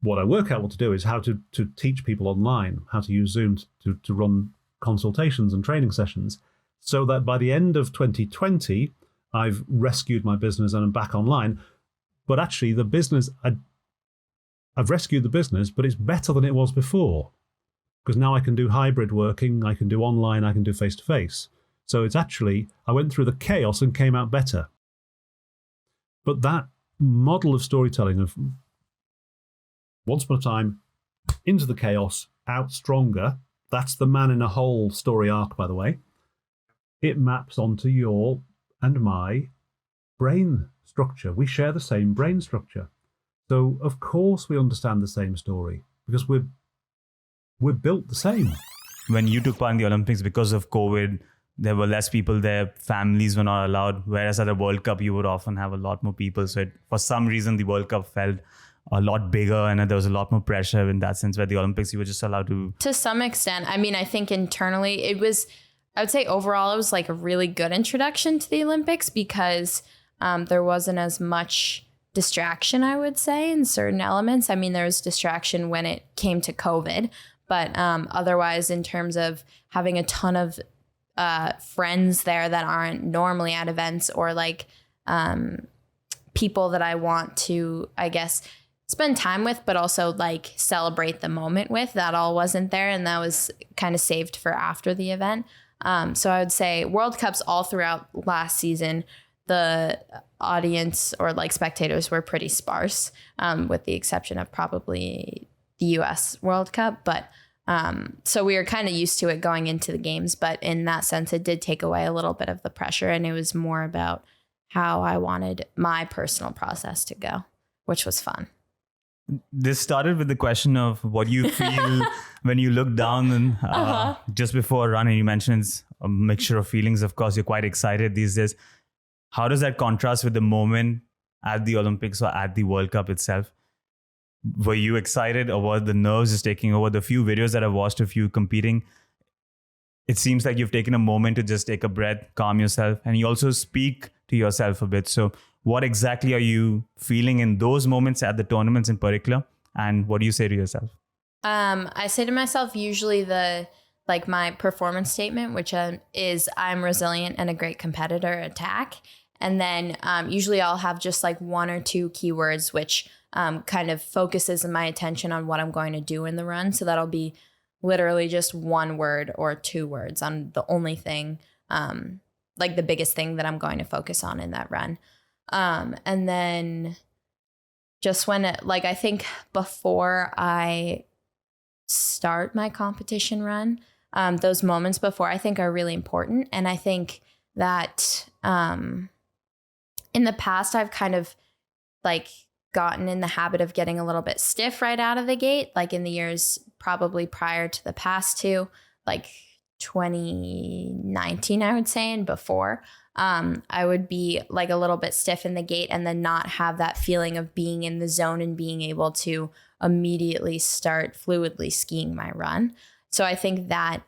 D: What I work out what to do is how to teach people online, how to use Zoom to run consultations and training sessions, so that by the end of 2020, I've rescued my business and I'm back online. But actually, the business, I've rescued the business, but it's better than it was before. Because now I can do hybrid working, I can do online, I can do face-to-face. So it's actually, I went through the chaos and came out better. But that model of storytelling of once upon a time, into the chaos, out stronger, that's the man in a hole story arc, by the way. It maps onto your and my brain structure. We share the same brain structure. So, of course, we understand the same story because we're built the same.
A: When you took part in the Olympics, because of COVID, there were less people there, families were not allowed, whereas at the World Cup, you would often have a lot more people. So for some reason, the World Cup felt a lot bigger and there was a lot more pressure in that sense, where the Olympics, you were just allowed to
E: some extent. I mean, I think internally it was, I would say overall, it was like a really good introduction to the Olympics because there wasn't as much distraction, I would say, in certain elements. I mean, there was distraction when it came to COVID, but otherwise in terms of having a ton of friends there that aren't normally at events, or like people that I want to, I guess, spend time with, but also like celebrate the moment with, that all wasn't there. And that was kind of saved for after the event. So I would say World Cups all throughout last season, the audience or like spectators were pretty sparse, with the exception of probably the US World Cup. But so we were kind of used to it going into the games, but in that sense, it did take away a little bit of the pressure, and it was more about how I wanted my personal process to go, which was fun.
A: This started with the question of what you feel when you look down and just before a run, and you mentioned it's a mixture of feelings. Of course, you're quite excited these days. How does that contrast with the moment at the Olympics or at the World Cup itself? Were you excited, or were the nerves just taking over? The few videos that I've watched of you competing, it seems like you've taken a moment to just take a breath, calm yourself. And you also speak to to yourself a bit. So what exactly are you feeling in those moments at the tournaments in particular? And what do you say to yourself?
E: I say to myself usually my performance statement, which is I'm resilient and a great competitor, attack. And then usually I'll have just like one or two keywords, which kind of focuses my attention on what I'm going to do in the run. So that'll be literally just one word or two words on the only thing, like the biggest thing that I'm going to focus on in that run. And then just when I think before I start my competition run, those moments before I think are really important. And I think that in the past, I've kind of gotten in the habit of getting a little bit stiff right out of the gate, like in the years probably prior to the past two, like 2019, I would say, and before. I would be like a little bit stiff in the gate and then not have that feeling of being in the zone and being able to immediately start fluidly skiing my run. So I think that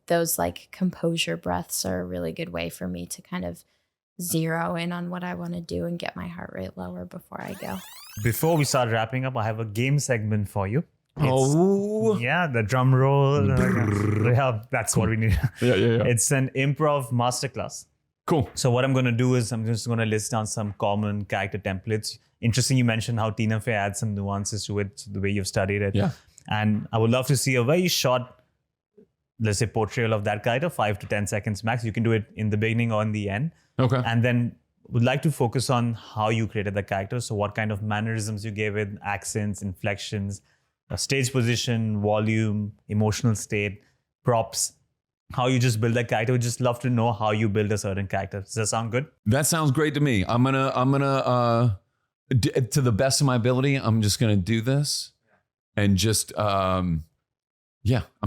E: those composure breaths are a really good way for me to kind of zero in on what I want to do and get my heart rate lower before I go.
A: Before we start wrapping up, I have a game segment for you.
D: Yeah,
A: the drum roll. Yeah, that's what we need.
D: Yeah.
A: It's an improv masterclass.
D: Cool.
A: So what I'm going to do is I'm just going to list down some common character templates. Interesting, you mentioned how Tina Fey adds some nuances to it, the way you've studied it.
D: Yeah.
A: And I would love to see a very short, let's say, portrayal of that character, 5 to 10 seconds max. You can do it in the beginning or in the end.
D: Okay.
A: And then would like to focus on how you created the character. So what kind of mannerisms you gave it, accents, inflections, stage position, volume, emotional state, props, how you just build that character. We'd just love to know how you build a certain character. Does that sound good?
F: That sounds great to me. I'm gonna to the best of my ability, I'm just gonna do this and just I'm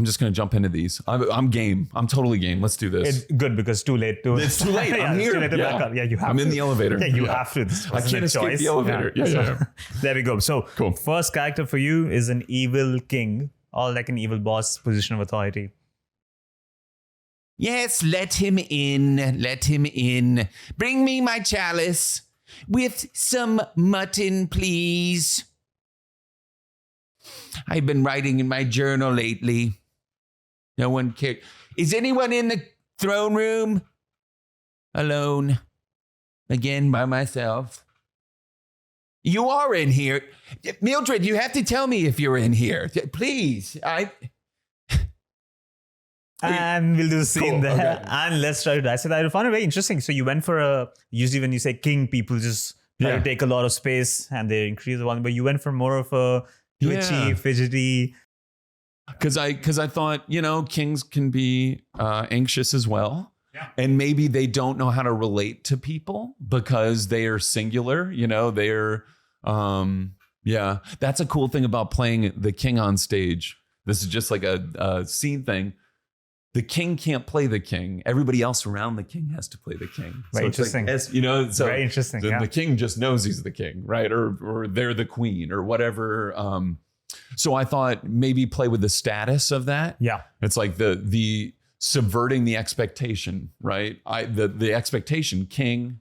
F: just gonna jump into these. I'm game. I'm totally game. Let's do this.
A: It's good because too late to.
F: It's too late. I'm
A: it's
F: here.
A: Too late to back up. Yeah, you have.
F: I'm
A: to.
F: in the elevator.
A: Yeah, you have to.
F: I can't escape the elevator. Yeah.
A: There we go. So,
F: Cool.
A: First character for you is an evil king or like an evil boss, position of authority.
G: Yes, let him in. Let him in. Bring me my chalice with some mutton, please. I've been writing in my journal lately. No one cared. Is anyone in the throne room? Alone. Again, by myself. You are in here. Mildred, you have to tell me if you're in here. Please.
A: And we'll do the scene
F: Cool,
A: there.
F: okay.
A: And let's try to dissect that. I found it very interesting. So you went for usually when you say king, people just try to take a lot of space and they increase the volume. But you went for more of a twitchy, fidgety.
F: Because I thought, kings can be anxious as well. Yeah. And maybe they don't know how to relate to people because they are singular. They're, that's a cool thing about playing the king on stage. This is just like a scene thing. The king can't play the king. Everybody else around the king has to play the king.
A: Very interesting.
F: So
A: very interesting.
F: The king just knows he's the king, right? Or they're the queen or whatever. So I thought maybe play with the status of that.
A: Yeah.
F: It's like the subverting the expectation, right? The expectation, king,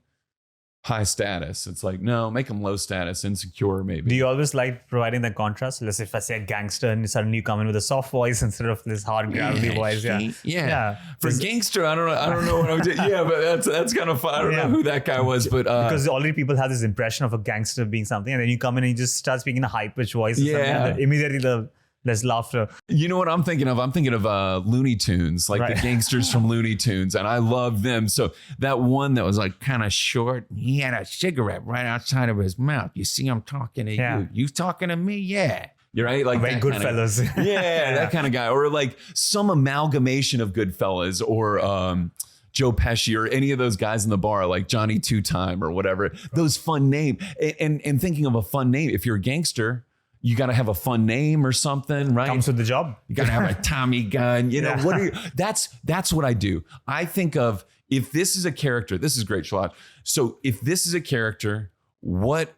F: high status. It's like, no, make them low status, insecure maybe.
A: Do you always like providing that contrast? Let's say if I say a gangster and suddenly you come in with a soft voice instead of this hard gravelly voice. Yeah.
F: For gangster, I don't know what I would do. Yeah, but that's kind of fun. I don't know who that guy was, but
A: because already people have this impression of a gangster being something, and then you come in and you just start speaking in a high pitched voice. And immediately there's laughter.
F: You know what I'm thinking of? I'm thinking of Looney Tunes, like the gangsters from Looney Tunes, and I love them. So that one that was like kind of short, he had a cigarette right outside of his mouth. You see him talking to you. You talking to me? Yeah. You're right. Like
A: very Goodfellas.
F: That kind of guy. Or like some amalgamation of Goodfellas or Joe Pesci or any of those guys in the bar, like Johnny Two Time or whatever. Those fun names. And thinking of a fun name, if you're a gangster, you got to have a fun name or something, right?
A: Comes with the job.
F: You got to have a Tommy gun. What are you? That's what I do. I think of if this is a character. This is great, Shalaj. So if this is a character, what?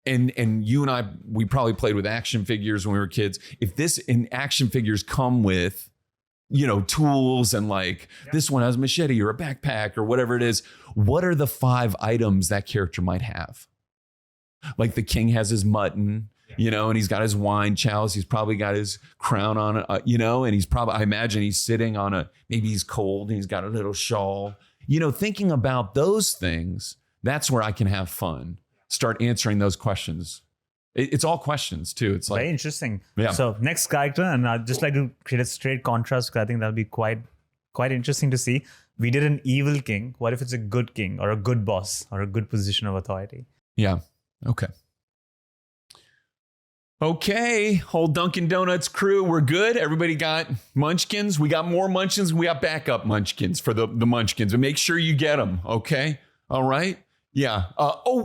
F: And you and I, we probably played with action figures when we were kids. If this in action figures come with tools and like this one has a machete or a backpack or whatever it is. What are the 5 items that character might have? Like the king has his mutton, and he's got his wine chalice. He's probably got his crown on, and he's probably, I imagine he's sitting on maybe he's cold and he's got a little shawl. Thinking about those things, that's where I can have fun. Start answering those questions. It's all questions too. It's like
A: very interesting.
F: Yeah.
A: So next character, and I'd just like to create a straight contrast because I think that'll be quite interesting to see. We did an evil king. What if it's a good king or a good boss or a good position of authority?
F: Yeah. Okay, whole Dunkin' Donuts crew, we're good. Everybody got munchkins. We got more munchkins. We got backup munchkins for the munchkins. And make sure you get them, okay? All right? Yeah.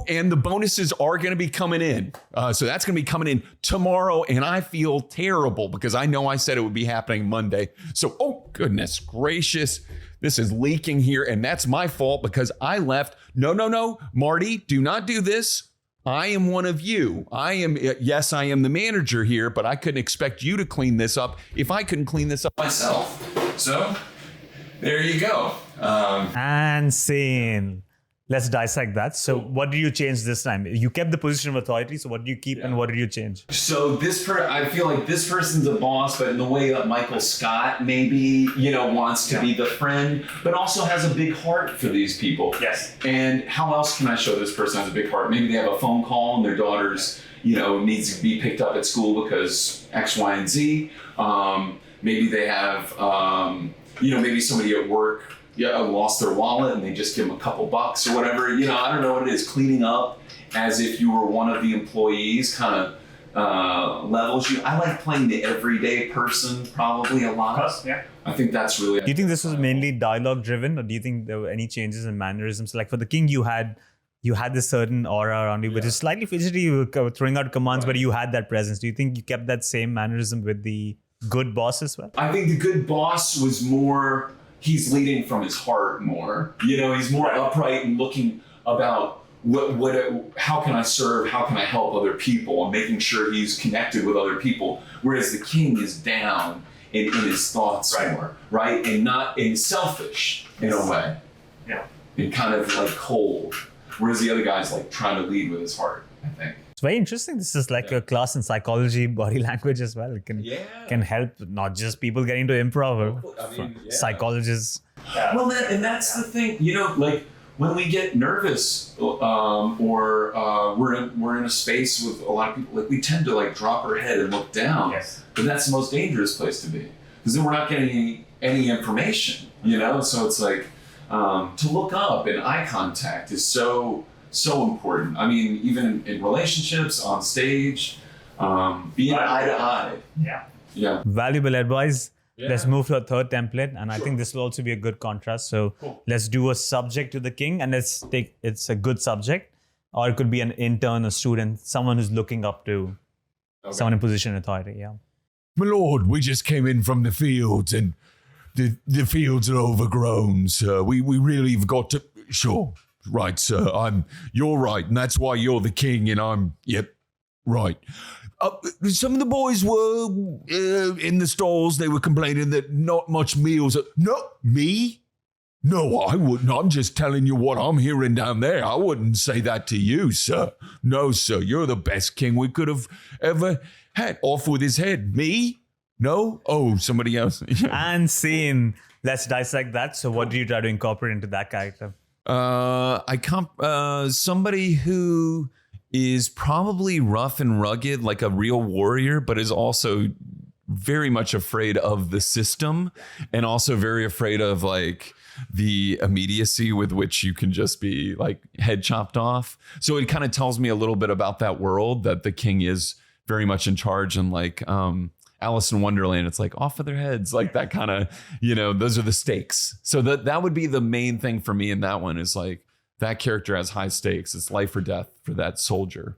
F: And the bonuses are going to be coming in. So that's going to be coming in tomorrow. And I feel terrible because I know I said it would be happening Monday. So, oh, goodness gracious. This is leaking here. And that's my fault because I left. No. Marty, do not do this. I am one of you. I am the manager here, but I couldn't expect you to clean this up if I couldn't clean this up myself. So there you go.
A: And scene. Let's dissect that. So what did you change this time? You kept the position of authority. So what do you keep and what did you change?
F: So I feel like this person's a boss, but in the way that Michael Scott maybe, wants to be the friend, but also has a big heart for these people.
A: Yes.
F: And how else can I show this person has a big heart? Maybe they have a phone call and their daughter's, needs to be picked up at school because X, Y, and Z. Maybe they have, maybe somebody at work lost their wallet and they just give them a couple bucks or whatever. I don't know what it is. Cleaning up as if you were one of the employees kind of levels you. I like playing the everyday person probably a lot.
A: Yeah.
F: I think that's really...
A: Do you think this was mainly dialogue driven or do you think there were any changes in mannerisms? Like for the king, you had this certain aura around you, which is slightly fidgety, you were throwing out commands, but you had that presence. Do you think you kept that same mannerism with the good boss as well?
F: I think the good boss was more... He's leading from his heart more. He's more upright and looking about how can I serve, how can I help other people, and making sure he's connected with other people. Whereas the king is down in his thoughts more, right? And not in selfish in a way.
A: Yeah.
F: And kind of like cold. Whereas the other guy's like trying to lead with his heart, I think.
A: It's very interesting. This is like a class in psychology, body language as well. It can help not just people getting to improv or psychologists.
F: Well, and that's the thing, like when we get nervous or we're in a space with a lot of people, like we tend to like drop our head and look down.
A: Yes.
F: But that's the most dangerous place to be because then we're not getting any information, So it's like to look up and eye contact is so important. I mean, even in relationships, on stage, being eye to eye. Yeah.
A: Valuable advice. Yeah. Let's move to a third template. And I think this will also be a good contrast. So let's do a subject to the king and it's a good subject. Or it could be an intern, a student, someone who's looking up to someone in position of authority. Yeah.
G: My lord, we just came in from the fields and the fields are overgrown, sir. We really have got to... Sure. Right, sir. You're right, and that's why you're the king, and I'm... Yep, right. Some of the boys were in the stalls. They were complaining that not much meals... No, me? No, I wouldn't. I'm just telling you what I'm hearing down there. I wouldn't say that to you, sir. No, sir, you're the best king we could have ever had. Off with his head. Me? No? Oh, somebody else.
A: And scene. Let's dissect that. So what do you try to incorporate into that character?
F: Somebody who is probably rough and rugged, like a real warrior, but is also very much afraid of the system and also very afraid of like the immediacy with which you can just be like head chopped off. So it kind of tells me a little bit about that world that the king is very much in charge and like, Alice in Wonderland, it's like off of their heads, like that kind of, those are the stakes. So that would be the main thing for me in that one is like that character has high stakes. It's life or death for that soldier.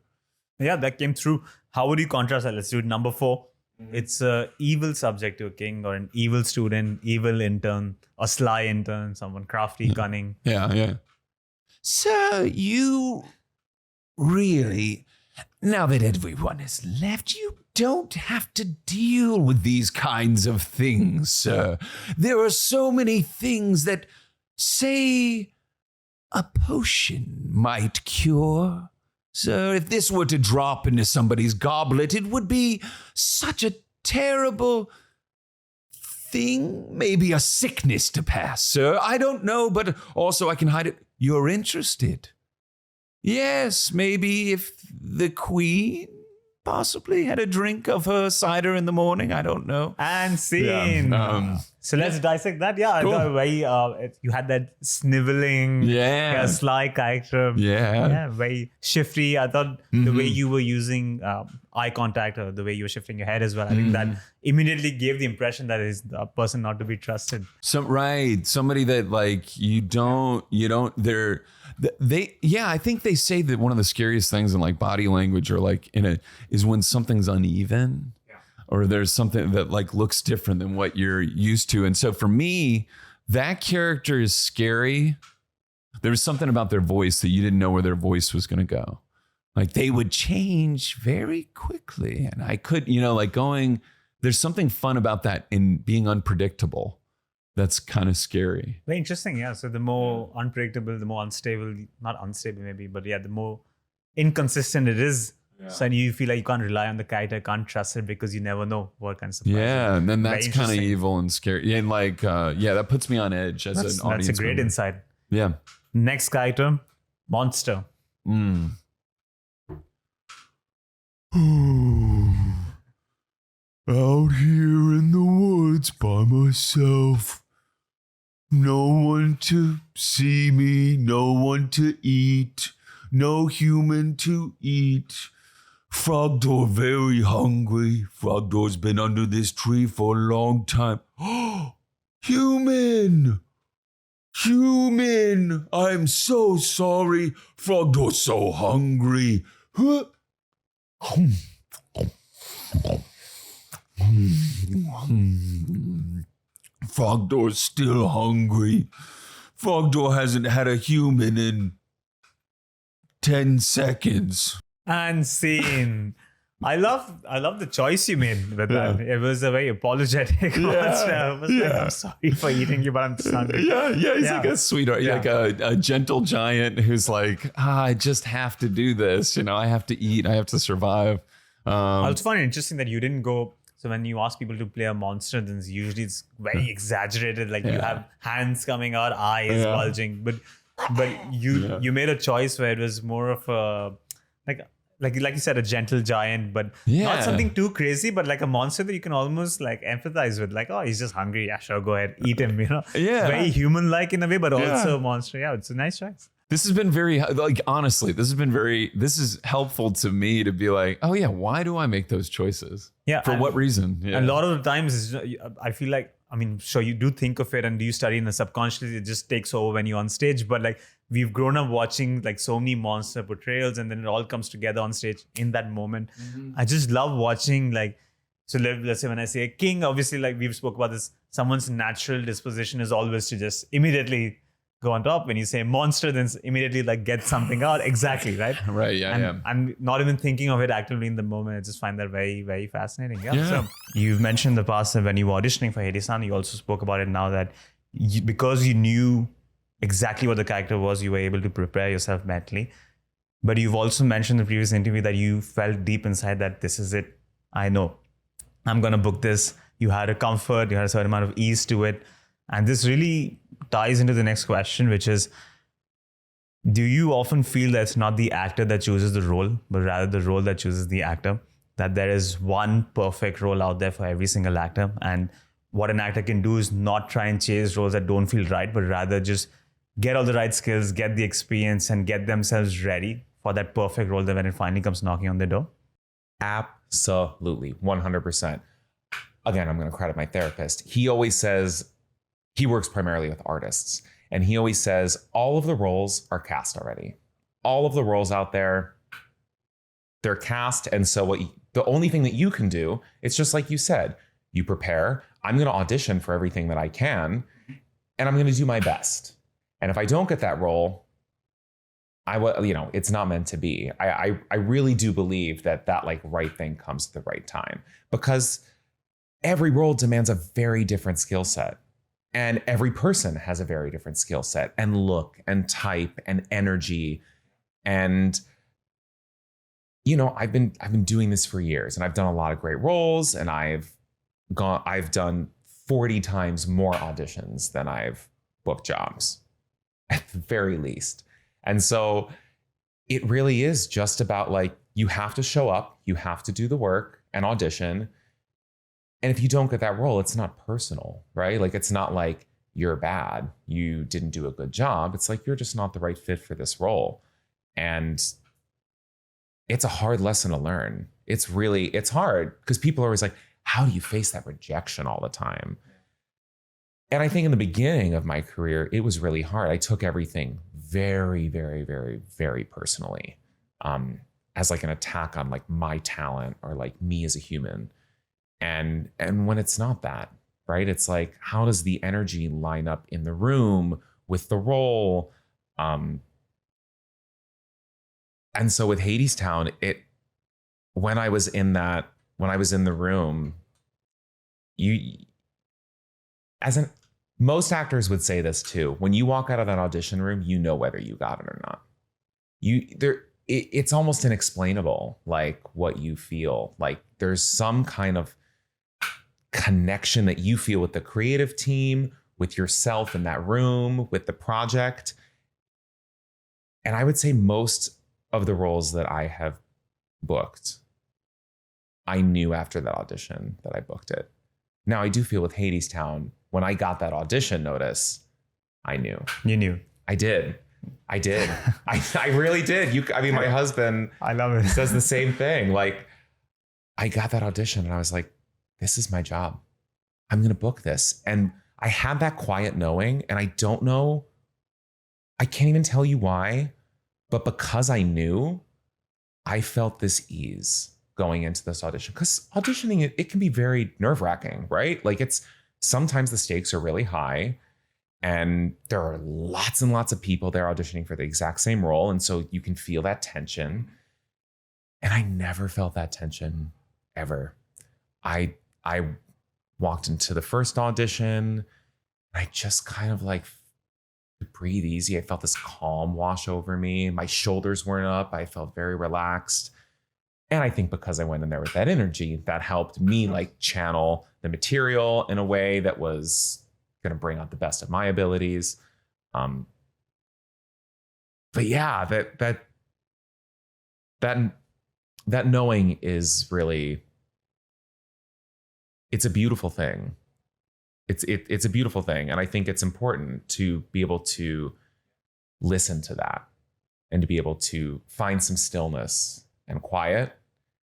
A: Yeah, that came through. How would you contrast that? Let's do it. Number 4. Mm-hmm. It's an evil subject to a king or an evil student, evil intern, a sly intern, someone crafty, cunning.
F: Yeah.
G: So you really, now that everyone has left, you don't have to deal with these kinds of things, sir. There are so many things that, say, a potion might cure. Sir, if this were to drop into somebody's goblet, it would be such a terrible thing, maybe a sickness to pass, sir. I don't know, but also I can hide it. You're interested. Yes, maybe if the queen possibly had a drink of her cider in the morning. I don't know.
A: And scene.
G: Yeah.
A: So let's dissect that. Yeah,
G: Cool.
A: I thought very, you had that sniveling,
G: Yeah.
A: sly character.
G: Yeah.
A: Very shifty. I thought the way you were using eye contact or the way you were shifting your head as well, I think that immediately gave the impression that is a person not to be trusted.
F: Somebody that like I think they say that one of the scariest things in like body language or like is when something's uneven. Or there's something that like looks different than what you're used to. And so for me, that character is scary. There was something about their voice that you didn't know where their voice was going to go. Like they would change very quickly. And I could, there's something fun about that in being unpredictable. That's kind of scary.
A: Very interesting. Yeah. So the more unpredictable, the more unstable, not unstable maybe, but yeah, the more inconsistent it is. Yeah. So you feel like you can't rely on the character, can't trust it because you never know what kind of surprise.
F: Yeah, and then that's kind of evil and scary. Yeah, and like that puts me on edge as an audience.
A: That's a great
F: member.
A: insight.
F: Yeah.
A: Next character, monster.
G: Out here in the woods by myself. No one to see me, no one to eat, no human to eat. Frogdoor very hungry. Frogdoor's been under this tree for a long time. Human! Human! I'm so sorry. Frogdoor's so hungry. Huh? Frogdoor's still hungry. Frogdoor hasn't had a human in 10 seconds.
A: And scene. I love the choice you made with that. It was a very apologetic monster. I was like, I'm sorry for eating you, but I'm just hungry.
F: Yeah, he's like a sweetheart. Yeah. Like a gentle giant who's like, I just have to do this. I have to eat. I have to survive.
A: I also find it interesting that you didn't go. So when you ask people to play a monster, then usually it's very exaggerated. Like you have hands coming out, eyes bulging. But you made a choice where it was more of a like you said, a gentle giant, but not something too crazy, but like a monster that you can almost like empathize with. Like, oh, he's just hungry. Yeah, sure, go ahead, eat him. Yeah, very human-like in a way, but also a monster. Yeah, it's a nice choice.
F: This has been very, like, honestly, this is helpful to me to be like, oh yeah, why do I make those choices? Yeah. For what reason? Yeah.
A: And a lot of the times, I feel like, sure, you do think of it and do you study in the subconsciously, it just takes over when you're on stage. But like, we've grown up watching like so many monster portrayals and then it all comes together on stage in that moment. I just love watching like, so let's say when I say a king, obviously like we've spoke about this, someone's natural disposition is always to just immediately go on top. When you say monster, then immediately like get something out. Exactly, right?
F: Right, yeah.
A: I'm not even thinking of it actively in the moment. I just find that very, very fascinating. Yeah. So you've mentioned in the past that when you were auditioning for Hades-san, you also spoke about it now that because you knew exactly what the character was, you were able to prepare yourself mentally. But you've also mentioned in the previous interview that you felt deep inside that this is it. I know. I'm going to book this. You had a comfort, you had a certain amount of ease to it. And this really ties into the next question, which is, do you often feel that it's not the actor that chooses the role, but rather the role that chooses the actor? That there is one perfect role out there for every single actor. And what an actor can do is not try and chase roles that don't feel right, but rather just get all the right skills, get the experience, and get themselves ready for that perfect role that when it finally comes knocking on the door?
H: Absolutely. 100%. Again, I'm going to credit my therapist. He always says, he works primarily with artists. And he always says, all of the roles are cast already. All of the roles out there, they're cast. And so the only thing that you can do, it's just like you said, you prepare. I'm going to audition for everything that I can, and I'm going to do my best. And if I don't get that role, it's not meant to be. I really do believe that like right thing comes at the right time, because every role demands a very different skill set, and every person has a very different skill set and look and type and energy. And, I've been doing this for years, and I've done a lot of great roles, and I've done 40 times more auditions than I've booked jobs at the very least. And so it really is just about like, you have to show up, you have to do the work and audition. And if you don't get that role, it's not personal, right? Like, it's not like you're bad, you didn't do a good job. It's like, you're just not the right fit for this role. And it's a hard lesson to learn. It's hard because people are always like, how do you face that rejection all the time? And I think in the beginning of my career, it was really hard. I took everything very, very, very, very personally, as like an attack on like my talent or like me as a human. And when it's not that, right? It's like, how does the energy line up in the room with the role? And so with Hadestown, when I was in the room, most actors would say this too. When you walk out of that audition room, you know whether you got it or not. It's almost inexplainable, like what you feel. Like there's some kind of connection that you feel with the creative team, with yourself in that room, with the project. And I would say most of the roles that I have booked, I knew after that audition that I booked it. Now I do feel with Hadestown, when I got that audition notice, I knew.
A: You knew.
H: I did. I really did. My husband,
A: I love it,
H: says the same thing. Like, I got that audition and I was like, this is my job. I'm going to book this. And I had that quiet knowing, and I don't know, I can't even tell you why, but because I knew, I felt this ease going into this audition. Because auditioning, it can be very nerve-wracking, right? Like, sometimes the stakes are really high, and there are lots and lots of people there auditioning for the exact same role. And so you can feel that tension. And I never felt that tension ever. I walked into the first audition, and I just kind of like breathe easy. I felt this calm wash over me. My shoulders weren't up. I felt very relaxed. And I think because I went in there with that energy, that helped me like channel the material in a way that was going to bring out the best of my abilities. But yeah, that knowing is really, it's a beautiful thing. It's a beautiful thing. And I think it's important to be able to listen to that and to be able to find some stillness and quiet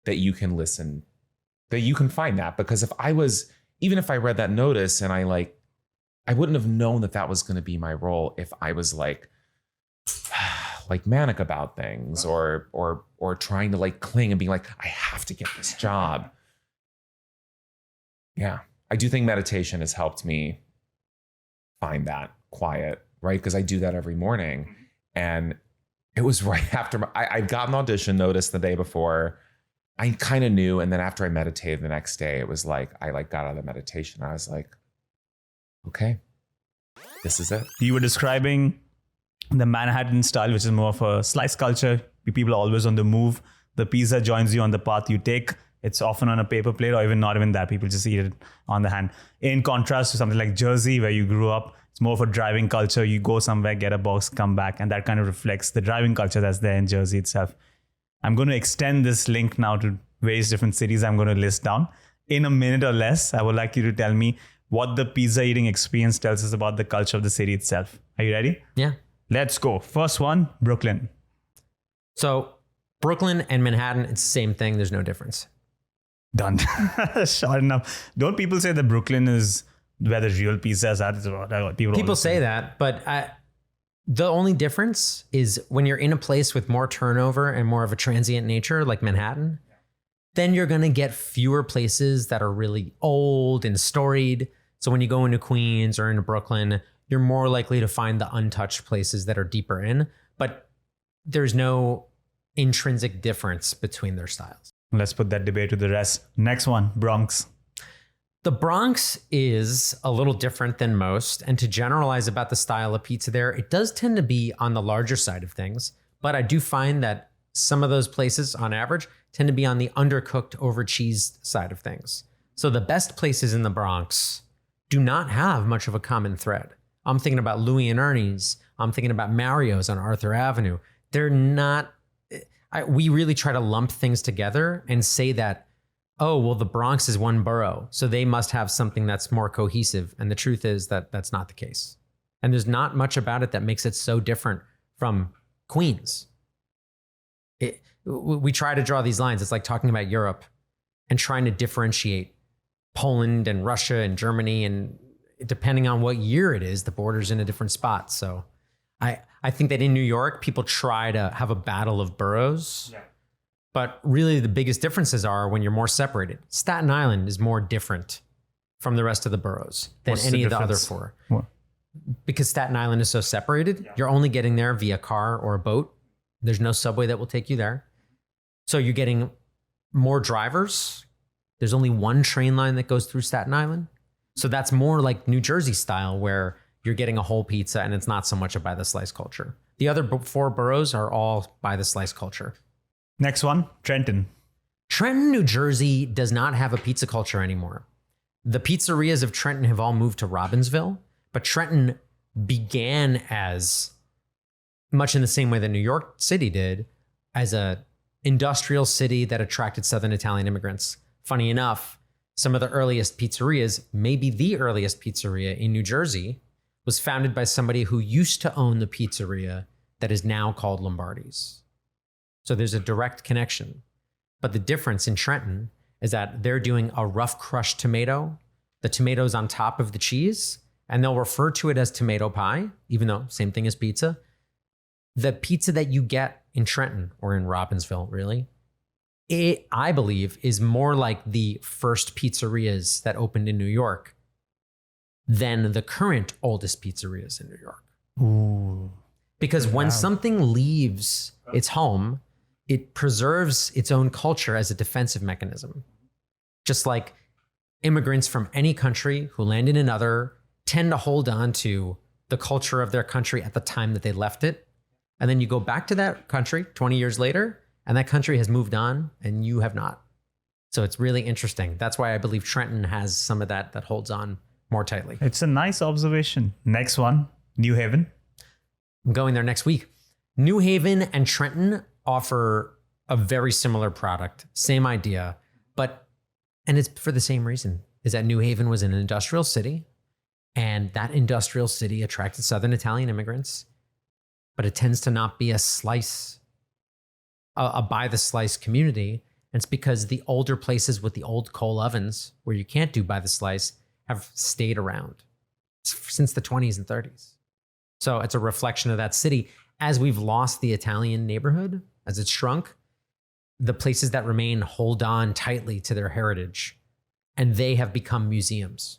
H: that you can listen, that you can find that. Because even if I read that notice and I wouldn't have known that was going to be my role if I was like manic about things or trying to like cling and being like, I have to get this job. Yeah. I do think meditation has helped me find that quiet, right? Because I do that every morning. And it was right after I'd got an audition notice the day before. I kind of knew. And then after I meditated the next day, it was like, I got out of the meditation. I was like, okay, this is it.
A: You were describing the Manhattan style, which is more of a slice culture. People are always on the move. The pizza joins you on the path you take. It's often on a paper plate, or even not even that. People just eat it on the hand. In contrast to something like Jersey, where you grew up, it's more of a driving culture. You go somewhere, get a box, come back. And that kind of reflects the driving culture that's there in Jersey itself. I'm going to extend this link now to various different cities I'm going to list down. In a minute or less, I would like you to tell me what the pizza eating experience tells us about the culture of the city itself. Are you ready?
I: Yeah.
A: Let's go. First one, Brooklyn.
I: So Brooklyn and Manhattan, it's the same thing. There's no difference.
A: Done. Short enough. Don't people say that Brooklyn is where the real pizza is at? People
I: say that, but the only difference is when you're in a place with more turnover and more of a transient nature, like Manhattan, then you're going to get fewer places that are really old and storied. So when you go into Queens or into Brooklyn, you're more likely to find the untouched places that are deeper in. But there's no intrinsic difference between their styles.
A: Let's put that debate to the rest. Next one, Bronx.
I: The Bronx is a little different than most. And to generalize about the style of pizza there, it does tend to be on the larger side of things. But I do find that some of those places on average tend to be on the undercooked, over cheesed side of things. So the best places in the Bronx do not have much of a common thread. I'm thinking about Louie and Ernie's. I'm thinking about Mario's on Arthur Avenue. They're not, we really try to lump things together and say that, oh, well, the Bronx is one borough, so they must have something that's more cohesive. And the truth is that that's not the case. And there's not much about it that makes it so different from Queens. We try to draw these lines. It's like talking about Europe and trying to differentiate Poland and Russia and Germany. And depending on what year it is, the border's in a different spot. So I think that in New York, people try to have a battle of boroughs. Yeah. But really, the biggest differences are when you're more separated. Staten Island is more different from the rest of the boroughs than any of the other four.
A: What?
I: Because Staten Island is so separated, you're only getting there via car or a boat. There's no subway that will take you there. So you're getting more drivers. There's only one train line that goes through Staten Island. So that's more like New Jersey style, where you're getting a whole pizza and it's not so much a by the slice culture. The other four boroughs are all by the slice culture.
A: Next one, Trenton.
I: Trenton, New Jersey does not have a pizza culture anymore. The pizzerias of Trenton have all moved to Robbinsville, but Trenton began as, much in the same way that New York City did, as a industrial city that attracted Southern Italian immigrants. Funny enough, some of the earliest pizzerias, maybe the earliest pizzeria in New Jersey, was founded by somebody who used to own the pizzeria that is now called Lombardi's. So there's a direct connection. But the difference in Trenton is that they're doing a rough crushed tomato. The tomato's on top of the cheese, and they'll refer to it as tomato pie, even though same thing as pizza. The pizza that you get in Trenton, or in Robbinsville, really, it, I believe, is more like the first pizzerias that opened in New York than the current oldest pizzerias in New York.
A: Ooh.
I: Because when something leaves its home, it preserves its own culture as a defensive mechanism. Just like immigrants from any country who land in another tend to hold on to the culture of their country at the time that they left it. And then you go back to that country 20 years later, and that country has moved on and you have not. So it's really interesting. That's why I believe Trenton has some of that holds on more tightly.
A: It's a nice observation. Next one, New Haven.
I: I'm going there next week. New Haven and Trenton offer a very similar product, same idea, and it's for the same reason, is that New Haven was an industrial city, and that industrial city attracted Southern Italian immigrants, but it tends to not be a slice, a by the slice community. And it's because the older places with the old coal ovens, where you can't do by the slice, have stayed around since the 20s and 30s. So it's a reflection of that city. As we've lost the Italian neighborhood, as it's shrunk, the places that remain hold on tightly to their heritage, and they have become museums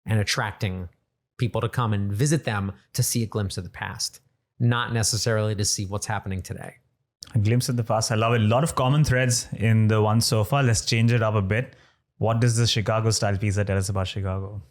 I: and attracting people to come and visit them to see a glimpse of the past, not necessarily to see what's happening today.
A: A glimpse of the past. I love it. A lot of common threads in the one so far. Let's change it up a bit. What does the Chicago style pizza tell us about Chicago?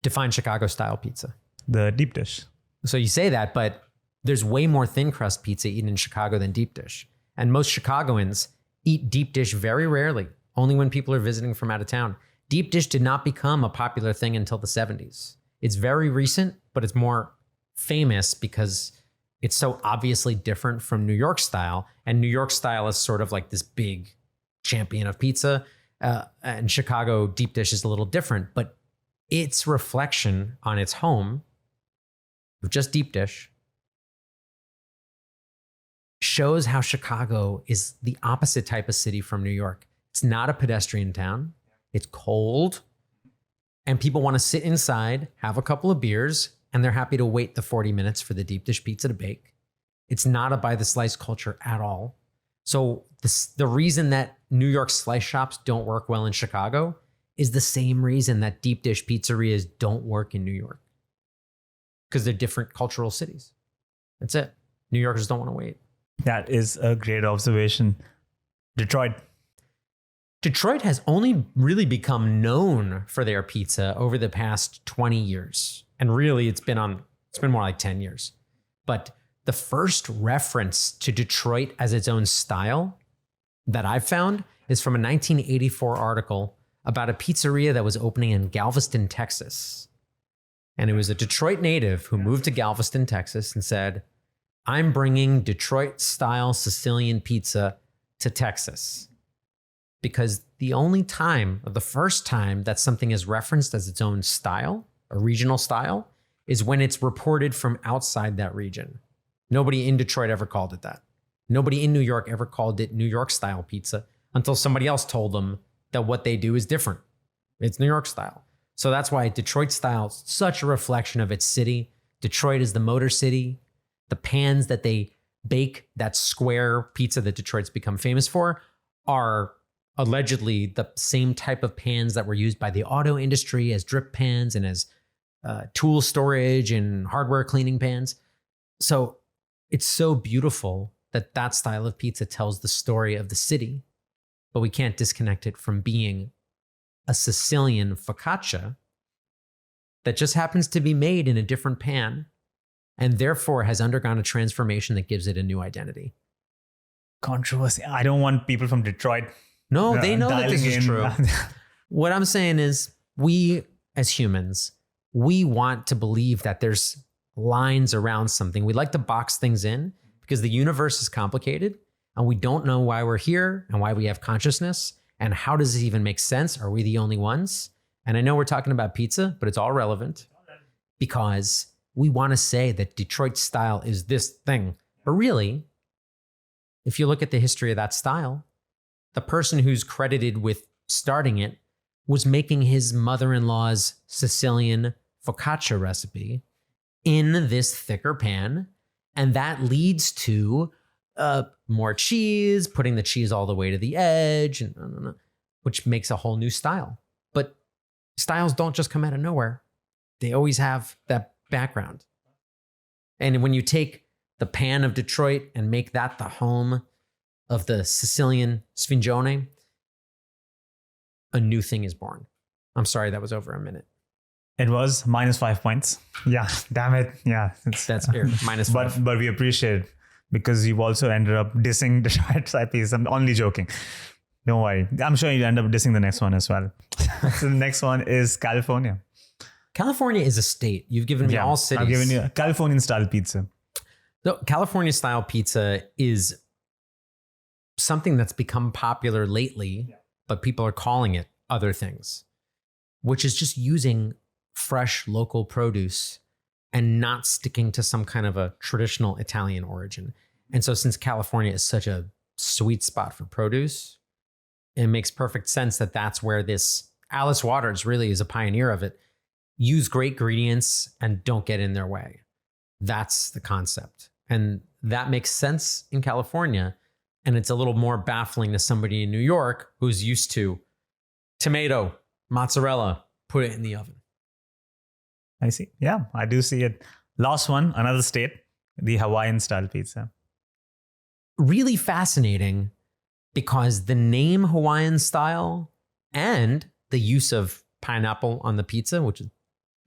I: Define Chicago style pizza.
A: The deep dish.
I: So you say that, but there's way more thin crust pizza eaten in Chicago than deep dish. And most Chicagoans eat deep dish very rarely, only when people are visiting from out of town. Deep dish did not become a popular thing until the 70s. It's very recent, but it's more famous because it's so obviously different from New York style. And New York style is sort of like this big champion of pizza. And Chicago deep dish is a little different, but its reflection on its home of just deep dish shows how Chicago is the opposite type of city from New York. It's not a pedestrian town. It's cold. And people want to sit inside, have a couple of beers, and they're happy to wait the 40 minutes for the deep dish pizza to bake. It's not a by the slice culture at all. So the reason that New York slice shops don't work well in Chicago is the same reason that deep dish pizzerias don't work in New York. Because they're different cultural cities. That's it. New Yorkers don't want to wait.
A: That is a great observation. Detroit.
I: Detroit has only really become known for their pizza over the past 20 years. And really it's been more like 10 years. But the first reference to Detroit as its own style that I've found is from a 1984 article about a pizzeria that was opening in Galveston, Texas. And it was a Detroit native who moved to Galveston, Texas and said, I'm bringing Detroit-style Sicilian pizza to Texas. Because the first time that something is referenced as its own style, a regional style, is when it's reported from outside that region. Nobody in Detroit ever called it that. Nobody in New York ever called it New York style pizza until somebody else told them that what they do is different. It's New York style. So that's why Detroit style is such a reflection of its city. Detroit is the Motor City. The pans that they bake that square pizza that Detroit's become famous for are allegedly the same type of pans that were used by the auto industry as drip pans and as tool storage and hardware cleaning pans. So it's so beautiful that style of pizza tells the story of the city, but we can't disconnect it from being a Sicilian focaccia that just happens to be made in a different pan and therefore has undergone a transformation that gives it a new identity.
A: Controversy. I don't want people from Detroit.
I: No, they know that this is true.
A: in.
I: What I'm saying is we as humans, we want to believe that there's lines around something. We like to box things in because the universe is complicated and we don't know why we're here and why we have consciousness and how does it even make sense? Are we the only ones? And I know we're talking about pizza, but it's all relevant because we want to say that Detroit style is this thing. But really, if you look at the history of that style, the person who's credited with starting it was making his mother-in-law's Sicilian focaccia recipe in this thicker pan. And that leads to more cheese, putting the cheese all the way to the edge, and which makes a whole new style. But styles don't just come out of nowhere. They always have that background. And when you take the pan of Detroit and make that the home of the Sicilian sfingione, a new thing is born. I'm sorry, that was over a minute.
A: It was -5 points. Yeah, damn it. Yeah,
I: That's fair. -5.
A: But we appreciate it because you've also ended up dissing Detroit's IPs. I'm only joking. Don't worry. I'm sure you end up dissing the next one as well. So the next one is California.
I: California is a state. You've given me all cities.
A: I've given you Californian style pizza.
I: So California style pizza is something that's become popular lately, but people are calling it other things, which is just using fresh local produce and not sticking to some kind of a traditional Italian origin. And so since California is such a sweet spot for produce, it makes perfect sense that that's where this Alice Waters really is a pioneer of it. Use great ingredients and don't get in their way. That's the concept. And that makes sense in California. And it's a little more baffling to somebody in New York who's used to tomato, mozzarella, put it in the oven.
A: I see. Yeah, I do see it. Last one, another state, the Hawaiian style pizza.
I: Really fascinating because the name Hawaiian style and the use of pineapple on the pizza, which is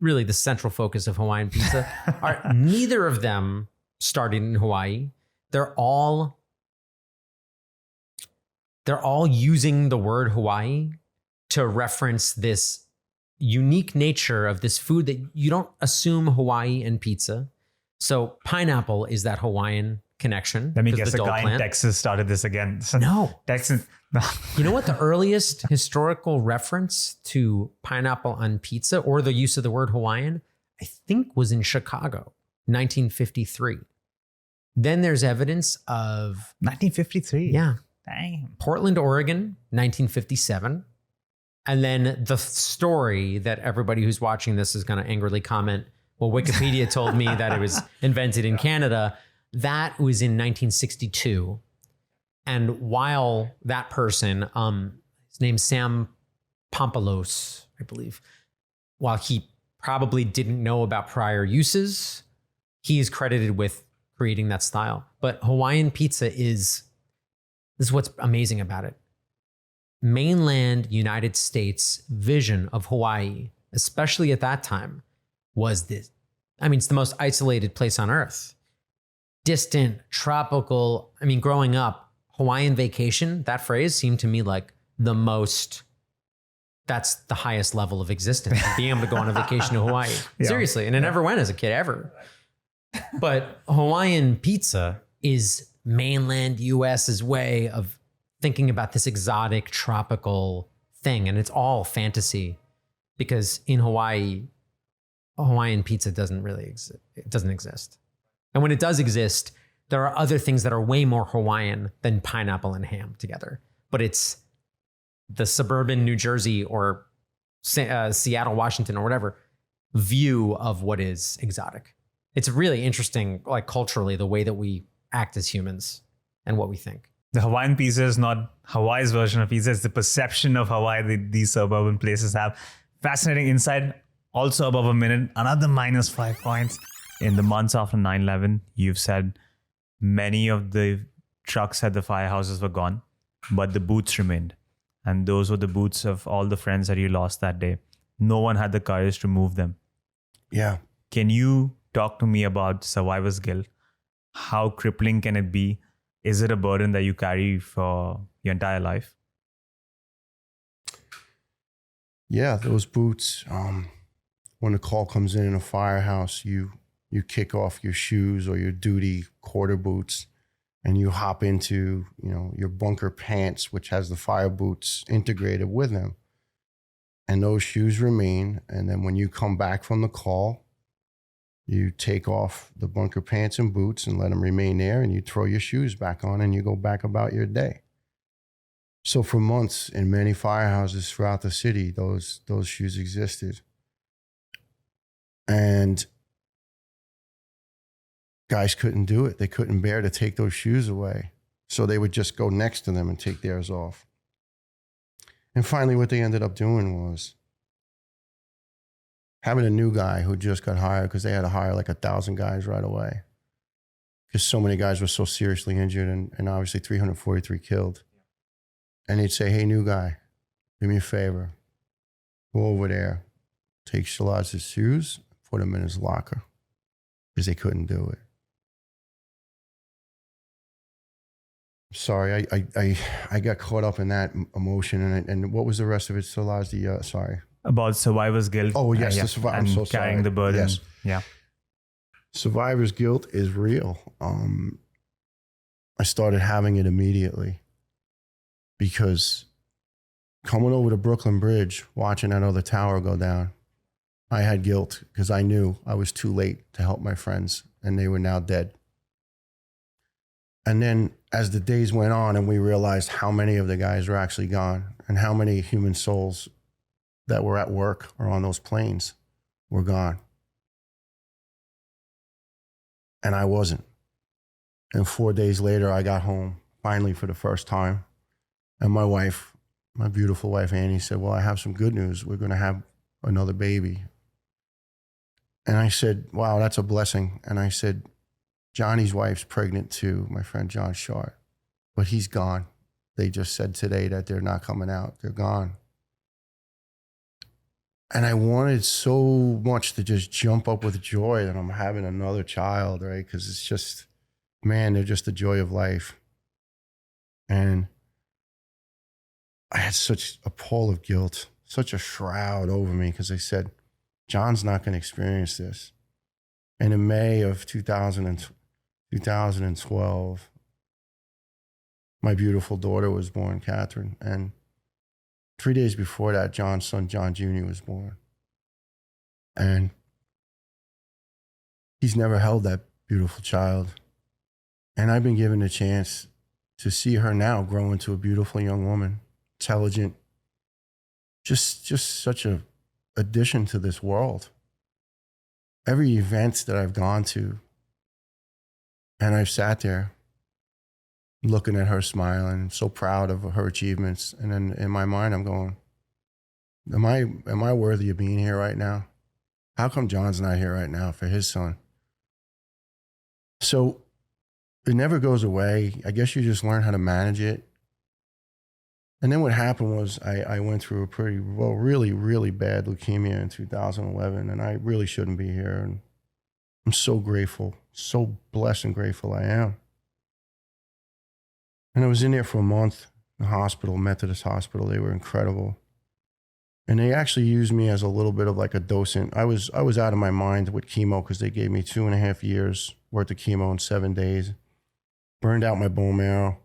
I: really the central focus of Hawaiian pizza, are neither of them started in Hawaii. They're all using the word Hawaii to reference this unique nature of this food that you don't assume Hawaii and pizza. So pineapple is that Hawaiian connection.
A: Let me guess, a guy in Texas started this again.
I: No.
A: Texas. No.
I: You know what the earliest historical reference to pineapple on pizza or the use of the word Hawaiian, I think was in Chicago, 1953. Then there's evidence of
A: 1953.
I: Yeah.
A: Dang.
I: Portland, Oregon, 1957. And then the story that everybody who's watching this is going to angrily comment, well, Wikipedia told me that it was invented in Canada. That was in 1962. And while that person, his name's Sam Pompolos, I believe, while he probably didn't know about prior uses, he is credited with creating that style. But Hawaiian pizza this is what's amazing about it. Mainland United States vision of Hawaii, especially at that time, was this. I mean, it's the most isolated place on earth. Distant, tropical. I mean, growing up, Hawaiian vacation, that phrase seemed to me like that's the highest level of existence, being able to go on a vacation to Hawaii.
A: Yeah.
I: Seriously. And I never went as a kid ever. But Hawaiian pizza is mainland US's way of thinking about this exotic tropical thing. And it's all fantasy because in Hawaii, Hawaiian pizza doesn't really exist. It doesn't exist. And when it does exist, there are other things that are way more Hawaiian than pineapple and ham together. But it's the suburban New Jersey or Seattle, Washington, or whatever view of what is exotic. It's really interesting, like culturally, the way that we act as humans and what we think.
A: The Hawaiian pizza is not Hawaii's version of pizza. It's the perception of Hawaii that these suburban places have. Fascinating insight. Also above a minute. Another -5 points. In the months after 9/11, you've said many of the trucks at the firehouses were gone, but the boots remained. And those were the boots of all the friends that you lost that day. No one had the courage to move them.
J: Yeah.
A: Can you talk to me about survivor's guilt? How crippling can it be? Is it a burden that you carry for your entire life?
J: Yeah, those boots. When a call comes in a firehouse, you kick off your shoes or your duty quarter boots, and you hop into your bunker pants, which has the fire boots integrated with them. And those shoes remain. And then when you come back from the call, you take off the bunker pants and boots and let them remain there, and you throw your shoes back on and you go back about your day. So for months in many firehouses throughout the city, those shoes existed. And guys couldn't do it. They couldn't bear to take those shoes away. So they would just go next to them and take theirs off. And finally, what they ended up doing was having a new guy who just got hired, because they had to hire like 1,000 guys right away, because so many guys were so seriously injured and obviously 343 killed. And he'd say, hey, new guy, do me a favor. Go over there, take Shalaj's shoes, put them in his locker, because they couldn't do it. Sorry, I got caught up in that emotion. And what was the rest of it, Shalaj? Sorry.
A: About survivor's guilt.
J: Oh, yes,
A: yeah.
J: the survivor.
A: And
J: I'm so
A: carrying
J: sorry.
A: the burden.
J: Yes.
A: Yeah.
J: Survivor's guilt is real. I started having it immediately because coming over to Brooklyn Bridge, watching that other tower go down, I had guilt because I knew I was too late to help my friends and they were now dead. And then as the days went on and we realized how many of the guys were actually gone and how many human souls that were at work or on those planes were gone. And I wasn't. And 4 days later, I got home, finally for the first time. And my wife, my beautiful wife, Annie, said, well, I have some good news. We're going to have another baby. And I said, wow, that's a blessing. And I said, Johnny's wife's pregnant too, my friend John Short, but he's gone. They just said today that they're not coming out. They're gone. And I wanted so much to just jump up with joy that I'm having another child, right? Because it's just, man, they're just the joy of life. And I had such a pall of guilt, such a shroud over me, because I said, John's not going to experience this. And in May of 2012, my beautiful daughter was born, Catherine. And 3 days before that, John's son, John Jr., was born. And he's never held that beautiful child. And I've been given a chance to see her now grow into a beautiful young woman, intelligent, just such a addition to this world. Every event that I've gone to, and I've sat there looking at her smiling, so proud of her achievements. And then in my mind, I'm going, am I worthy of being here right now? How come John's not here right now for his son? So it never goes away. I guess you just learn how to manage it. And then what happened was I went through a really, really bad leukemia in 2011, and I really shouldn't be here. And I'm so grateful, so blessed and grateful I am. And I was in there for a month, the hospital, Methodist Hospital. They were incredible. And they actually used me as a little bit of like a docent. I was out of my mind with chemo because they gave me 2.5 years worth of chemo in 7 days. Burned out my bone marrow.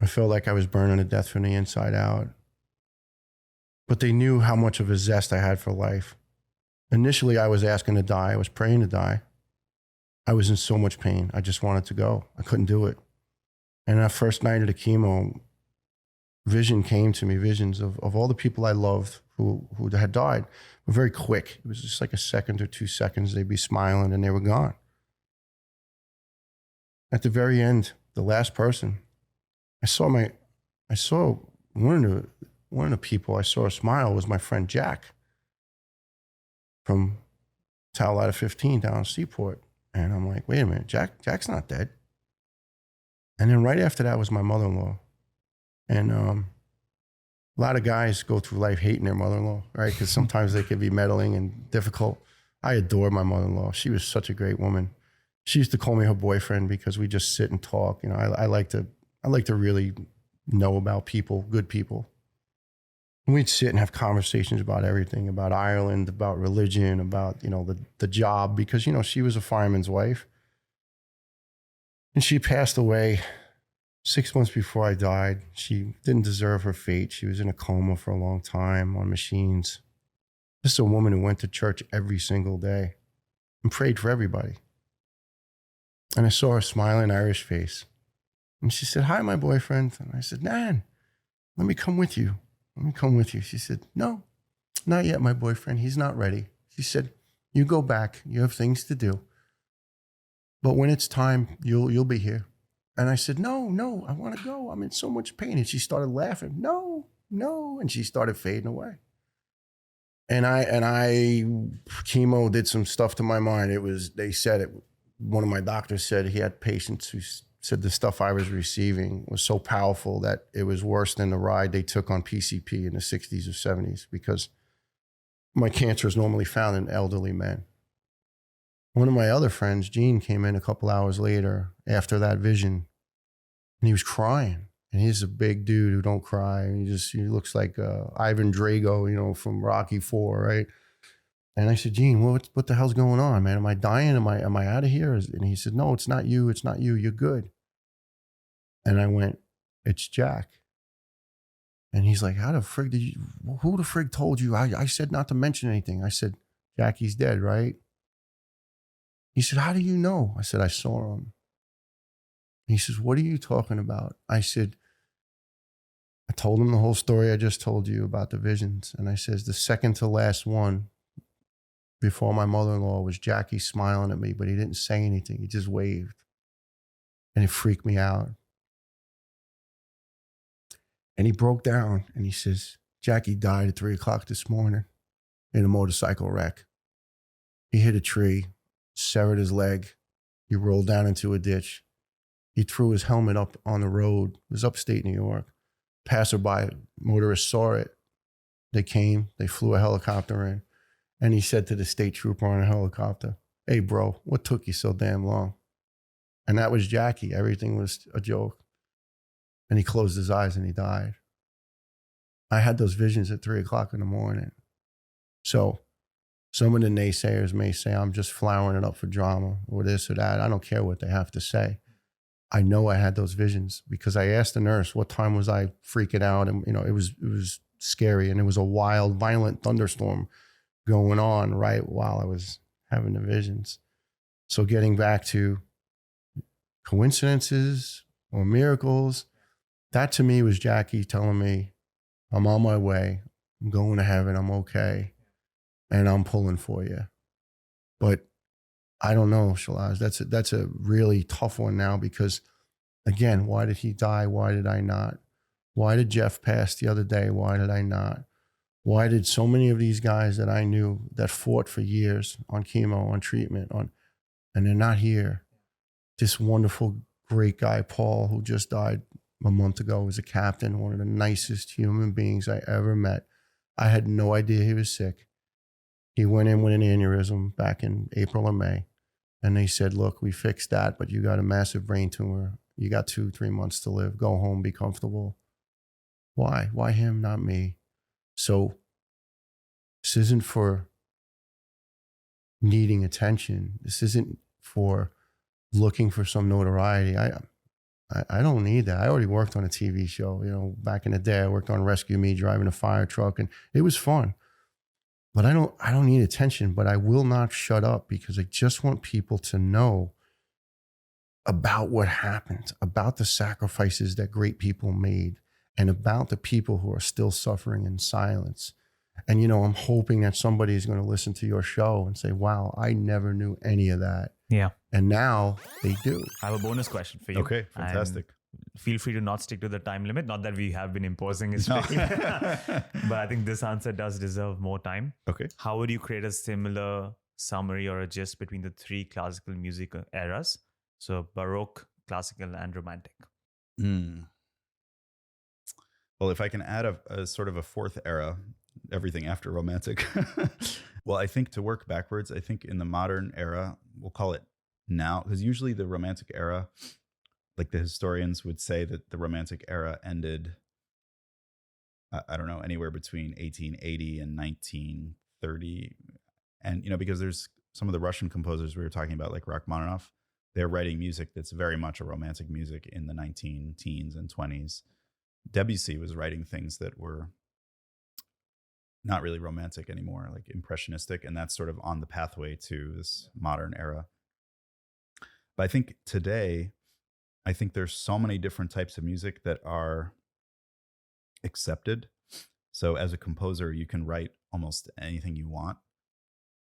J: I felt like I was burning to death from the inside out. But they knew how much of a zest I had for life. Initially, I was asking to die. I was praying to die. I was in so much pain. I just wanted to go. I couldn't do it. And that first night of the chemo, vision came to me, visions of all the people I loved who had died. But very quick. It was just like a second or 2 seconds. They'd be smiling and they were gone. At the very end, the last person, I saw one of the people I saw smile was my friend Jack from Ladder 15 down in Seaport. And I'm like, wait a minute, Jack's not dead. And then right after that was my mother-in-law. And a lot of guys go through life hating their mother-in-law, right? Because sometimes they can be meddling and difficult. I adore my mother-in-law. She was such a great woman. She used to call me her boyfriend because we just sit and talk. You know, I like to really know about people, good people. And we'd sit and have conversations about everything, about Ireland, about religion, about, you know, the job, because, you know, she was a fireman's wife. And she passed away 6 months before I died. She didn't deserve her fate. She was in a coma for a long time on machines. Just a woman who went to church every single day and prayed for everybody. And I saw her smiling Irish face. And she said, hi, my boyfriend. And I said, Nan, let me come with you. Let me come with you. She said, no, not yet, my boyfriend. He's not ready. She said, you go back. You have things to do. But when it's time, you'll be here. And I said, no, I want to go. I'm in so much pain. And she started laughing. No. And she started fading away. And chemo did some stuff to my mind. One of my doctors said he had patients who said the stuff I was receiving was so powerful that it was worse than the ride they took on PCP in the 60s or 70s, because my cancer is normally found in elderly men. One of my other friends, Gene, came in a couple hours later after that vision, and he was crying. And he's a big dude who don't cry. And he looks like Ivan Drago, you know, from Rocky IV, right? And I said, Gene, what the hell's going on, man? Am I dying? Am I out of here? And he said, no, it's not you. It's not you. You're good. And I went, it's Jack. And he's like, who the frig told you? I said not to mention anything. I said, Jackie's dead, right? He said, how do you know? I said, I saw him. He says, what are you talking about? I said, I told him the whole story I just told you about the visions. And I says, the second to last one before my mother-in-law was Jackie smiling at me, but he didn't say anything. He just waved. And it freaked me out. And he broke down and he says, Jackie died at 3:00 this morning in a motorcycle wreck. He hit a tree, severed his leg. He rolled down into a ditch. He threw his helmet up on the road. It was upstate New York. Passerby, motorists saw it. They came, they flew a helicopter in. And he said to the state trooper on a helicopter, hey, bro, what took you so damn long? And that was Jackie. Everything was a joke. And he closed his eyes and he died. I had those visions at 3:00 in the morning. So some of the naysayers may say I'm just flowering it up for drama or this or that. I don't care what they have to say. I know I had those visions because I asked the nurse what time was I freaking out. And, you know, it was scary. And it was a wild, violent thunderstorm going on right while I was having the visions. So getting back to coincidences or miracles, that to me was Jackie telling me, I'm on my way. I'm going to heaven. I'm okay. And I'm pulling for you. But I don't know, Shalaj. That's a really tough one now because, again, why did he die? Why did I not? Why did Jeff pass the other day? Why did I not? Why did so many of these guys that I knew that fought for years on chemo, on treatment, and they're not here? This wonderful great guy, Paul, who just died a month ago, was a captain, one of the nicest human beings I ever met. I had no idea he was sick. He went in with an aneurysm back in April or May. And they said, look, we fixed that, but you got a massive brain tumor. You got 2-3 months to live. Go home, be comfortable. Why? Why him, not me? So this isn't for needing attention. This isn't for looking for some notoriety. I don't need that. I already worked on a TV show. You know, back in the day, I worked on Rescue Me, driving a fire truck, and it was fun. But I don't need attention, but I will not shut up because I just want people to know about what happened, about the sacrifices that great people made, and about the people who are still suffering in silence. And, you know, I'm hoping that somebody is going to listen to your show and say, wow, I never knew any of that.
A: Yeah.
J: And now they do.
A: I have a bonus question for you.
K: Okay, fantastic.
A: And feel free to not stick to the time limit. Not that we have been imposing it strictly, but I think this answer does deserve more time.
K: Okay.
A: How would you create a similar summary or a gist between the 3 classical music eras? So Baroque, classical, and romantic.
K: Well, if I can add a sort of a 4th era, everything after romantic. Well, I think to work backwards, I think in the modern era, we'll call it now, because usually the romantic era, like the historians would say that the romantic era ended, I don't know, anywhere between 1880 and 1930. And, you know, because there's some of the Russian composers we were talking about, like Rachmaninoff, they're writing music that's very much a romantic music in the 19-teens and 20s. Debussy was writing things that were not really romantic anymore, like impressionistic, and that's sort of on the pathway to this modern era. But I think today, I think there's so many different types of music that are accepted. So as a composer, you can write almost anything you want,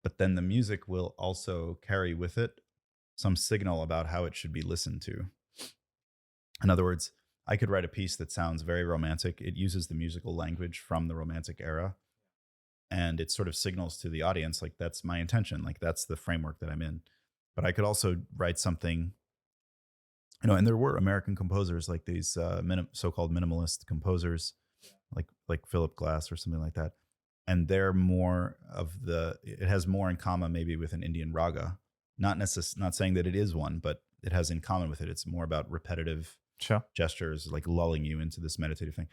K: but then the music will also carry with it some signal about how it should be listened to. In other words, I could write a piece that sounds very romantic. It uses the musical language from the romantic era, and it sort of signals to the audience, like, that's my intention, like that's the framework that I'm in. But I could also write something, you know, and there were American composers like these so-called minimalist composers, like Philip Glass or something like that. And they're more of it has more in common maybe with an Indian raga. Not saying that it is one, but it has in common with it. It's more about repetitive gestures, like lulling you into this meditative thing.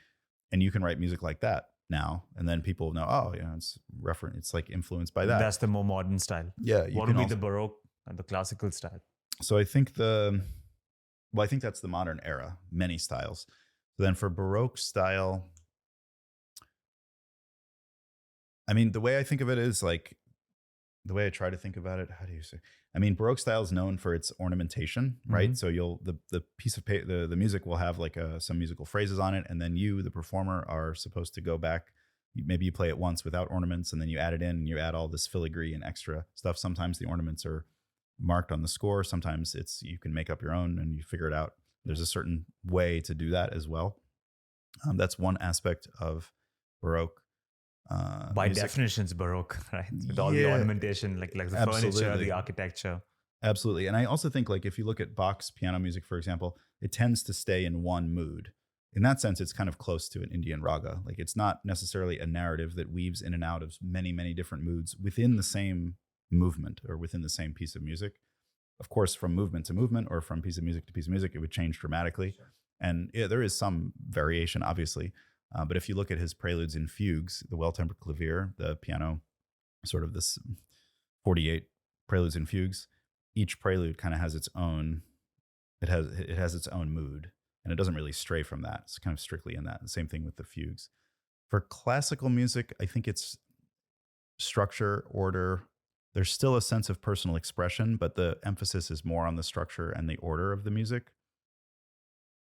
K: And you can write music like that now, and then people know, oh, you know, it's like influenced by that.
A: That's the more modern style.
K: Yeah.
A: What would be the Baroque and the classical style?
K: So I think I think that's the modern era, many styles. So then for Baroque style, I mean, the way I think of it is like, the way I try to think about it, how do you say? I mean, Baroque style is known for its ornamentation, right? Mm-hmm. So the piece of paper, the music will have like some musical phrases on it, and then you, the performer, are supposed to go back. Maybe you play it once without ornaments, and then you add it in, and you add all this filigree and extra stuff. Sometimes the ornaments are marked on the score. Sometimes you can make up your own and you figure it out. There's a certain way to do that as well. That's one aspect of Baroque.
A: By definition, it's Baroque, right? With all the ornamentation, like the furniture, the architecture.
K: Absolutely. And I also think, like, if you look at Bach's piano music, for example, it tends to stay in one mood. In that sense, it's kind of close to an Indian raga. Like, it's not necessarily a narrative that weaves in and out of many, many different moods within the same movement or within the same piece of music. Of course, from movement to movement or from piece of music to piece of music, it would change dramatically. Sure. And there is some variation, obviously. But if you look at his preludes and fugues, the well-tempered clavier, the piano, sort of this 48 preludes and fugues, each prelude kind of has its own, it has its own mood, and it doesn't really stray from that. It's kind of strictly in that. The same thing with the fugues. For classical music, I think it's structure, order. There's still a sense of personal expression, but the emphasis is more on the structure and the order of the music.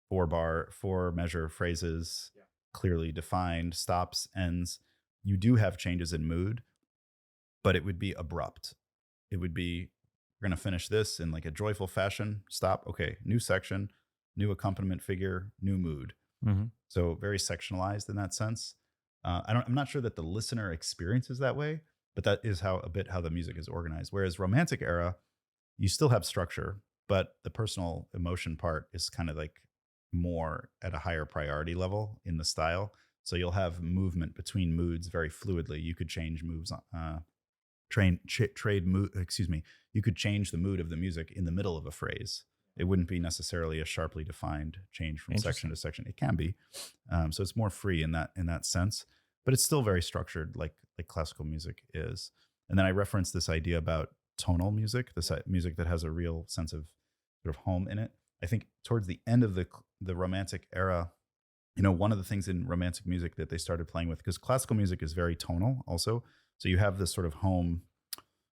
K: 4-bar, 4-measure phrases. Yeah. Clearly defined, stops, ends. You do have changes in mood, but it would be abrupt. It would be, we're going to finish this in like a joyful fashion. Stop. Okay. New section, new accompaniment figure, new mood. Mm-hmm. So very sectionalized in that sense. I'm not sure that the listener experiences that way, but that is how the music is organized. Whereas Romantic era, you still have structure, but the personal emotion part is kind of like more at a higher priority level in the style. So you'll have movement between moods very fluidly. You could change moves, you could change the mood of the music in the middle of a phrase. It wouldn't be necessarily a sharply defined change from section to section. It can be, so it's more free in that sense, but it's still very structured, like classical music is. And then I referenced this idea about tonal music, this music that has a real sense of sort of home in it. I think towards the end of the Romantic era, one of the things in Romantic music that they started playing with, because classical music is very tonal also. So you have this sort of home,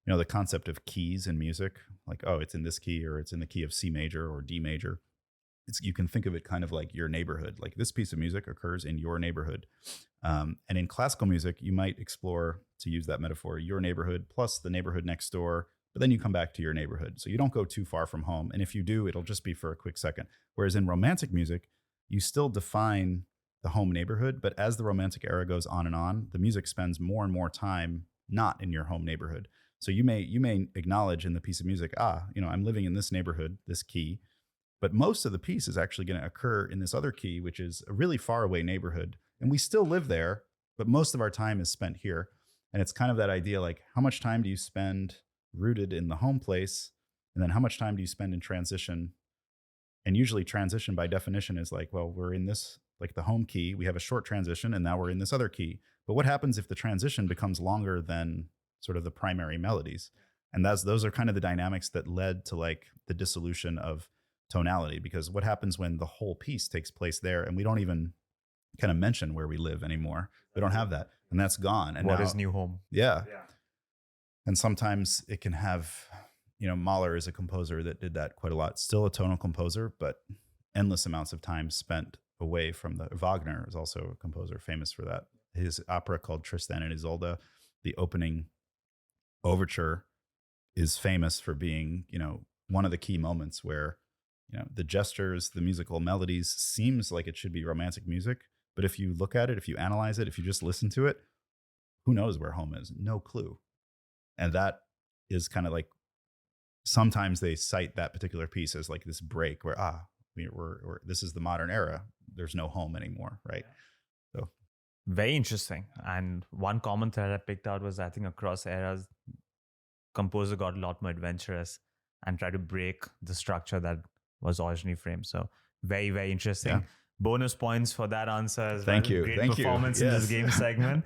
K: the concept of keys in music, like, oh, it's in this key, or it's in the key of C major or D major. You can think of it kind of like your neighborhood, like this piece of music occurs in your neighborhood. And in classical music, you might explore, to use that metaphor, your neighborhood plus the neighborhood next door, but then you come back to your neighborhood. So you don't go too far from home. And if you do, it'll just be for a quick second. Whereas in Romantic music, you still define the home neighborhood, but as the Romantic era goes on, the music spends more and more time not in your home neighborhood. So you may acknowledge in the piece of music, I'm living in this neighborhood, this key, but most of the piece is actually going to occur in this other key, which is a really far away neighborhood. And we still live there, but most of our time is spent here. And it's kind of that idea, like, how much time do you spend rooted in the home place? And then how much time do you spend in transition? And usually transition by definition is like, well, we're in this, like the home key, we have a short transition, and now we're in this other key. But what happens if the transition becomes longer than sort of the primary melodies? And those are kind of the dynamics that led to like the dissolution of tonality, because what happens when the whole piece takes place there and we don't even kind of mention where we live anymore? We don't have that, and that's gone. And
A: what is new home?
K: Yeah. And sometimes it can have, Mahler is a composer that did that quite a lot. Still a tonal composer, but endless amounts of time spent away from Wagner is also a composer famous for that. His opera called Tristan and Isolde, the opening overture, is famous for being, one of the key moments where, the gestures, the musical melodies seems like it should be romantic music. But if you look at it, if you analyze it, if you just listen to it, who knows where home is? No clue. And that is kind of like, sometimes they cite that particular piece as like this break where, we're this is the modern era. There's no home anymore, right? So
A: very interesting. And one common thread I picked out was, I think across eras, composer got a lot more adventurous and tried to break the structure that was originally framed. So very, very interesting.
K: Yeah.
A: Bonus points for that answer as well.
K: Thank you.
A: Great
K: Thank you.
A: performance in this game segment.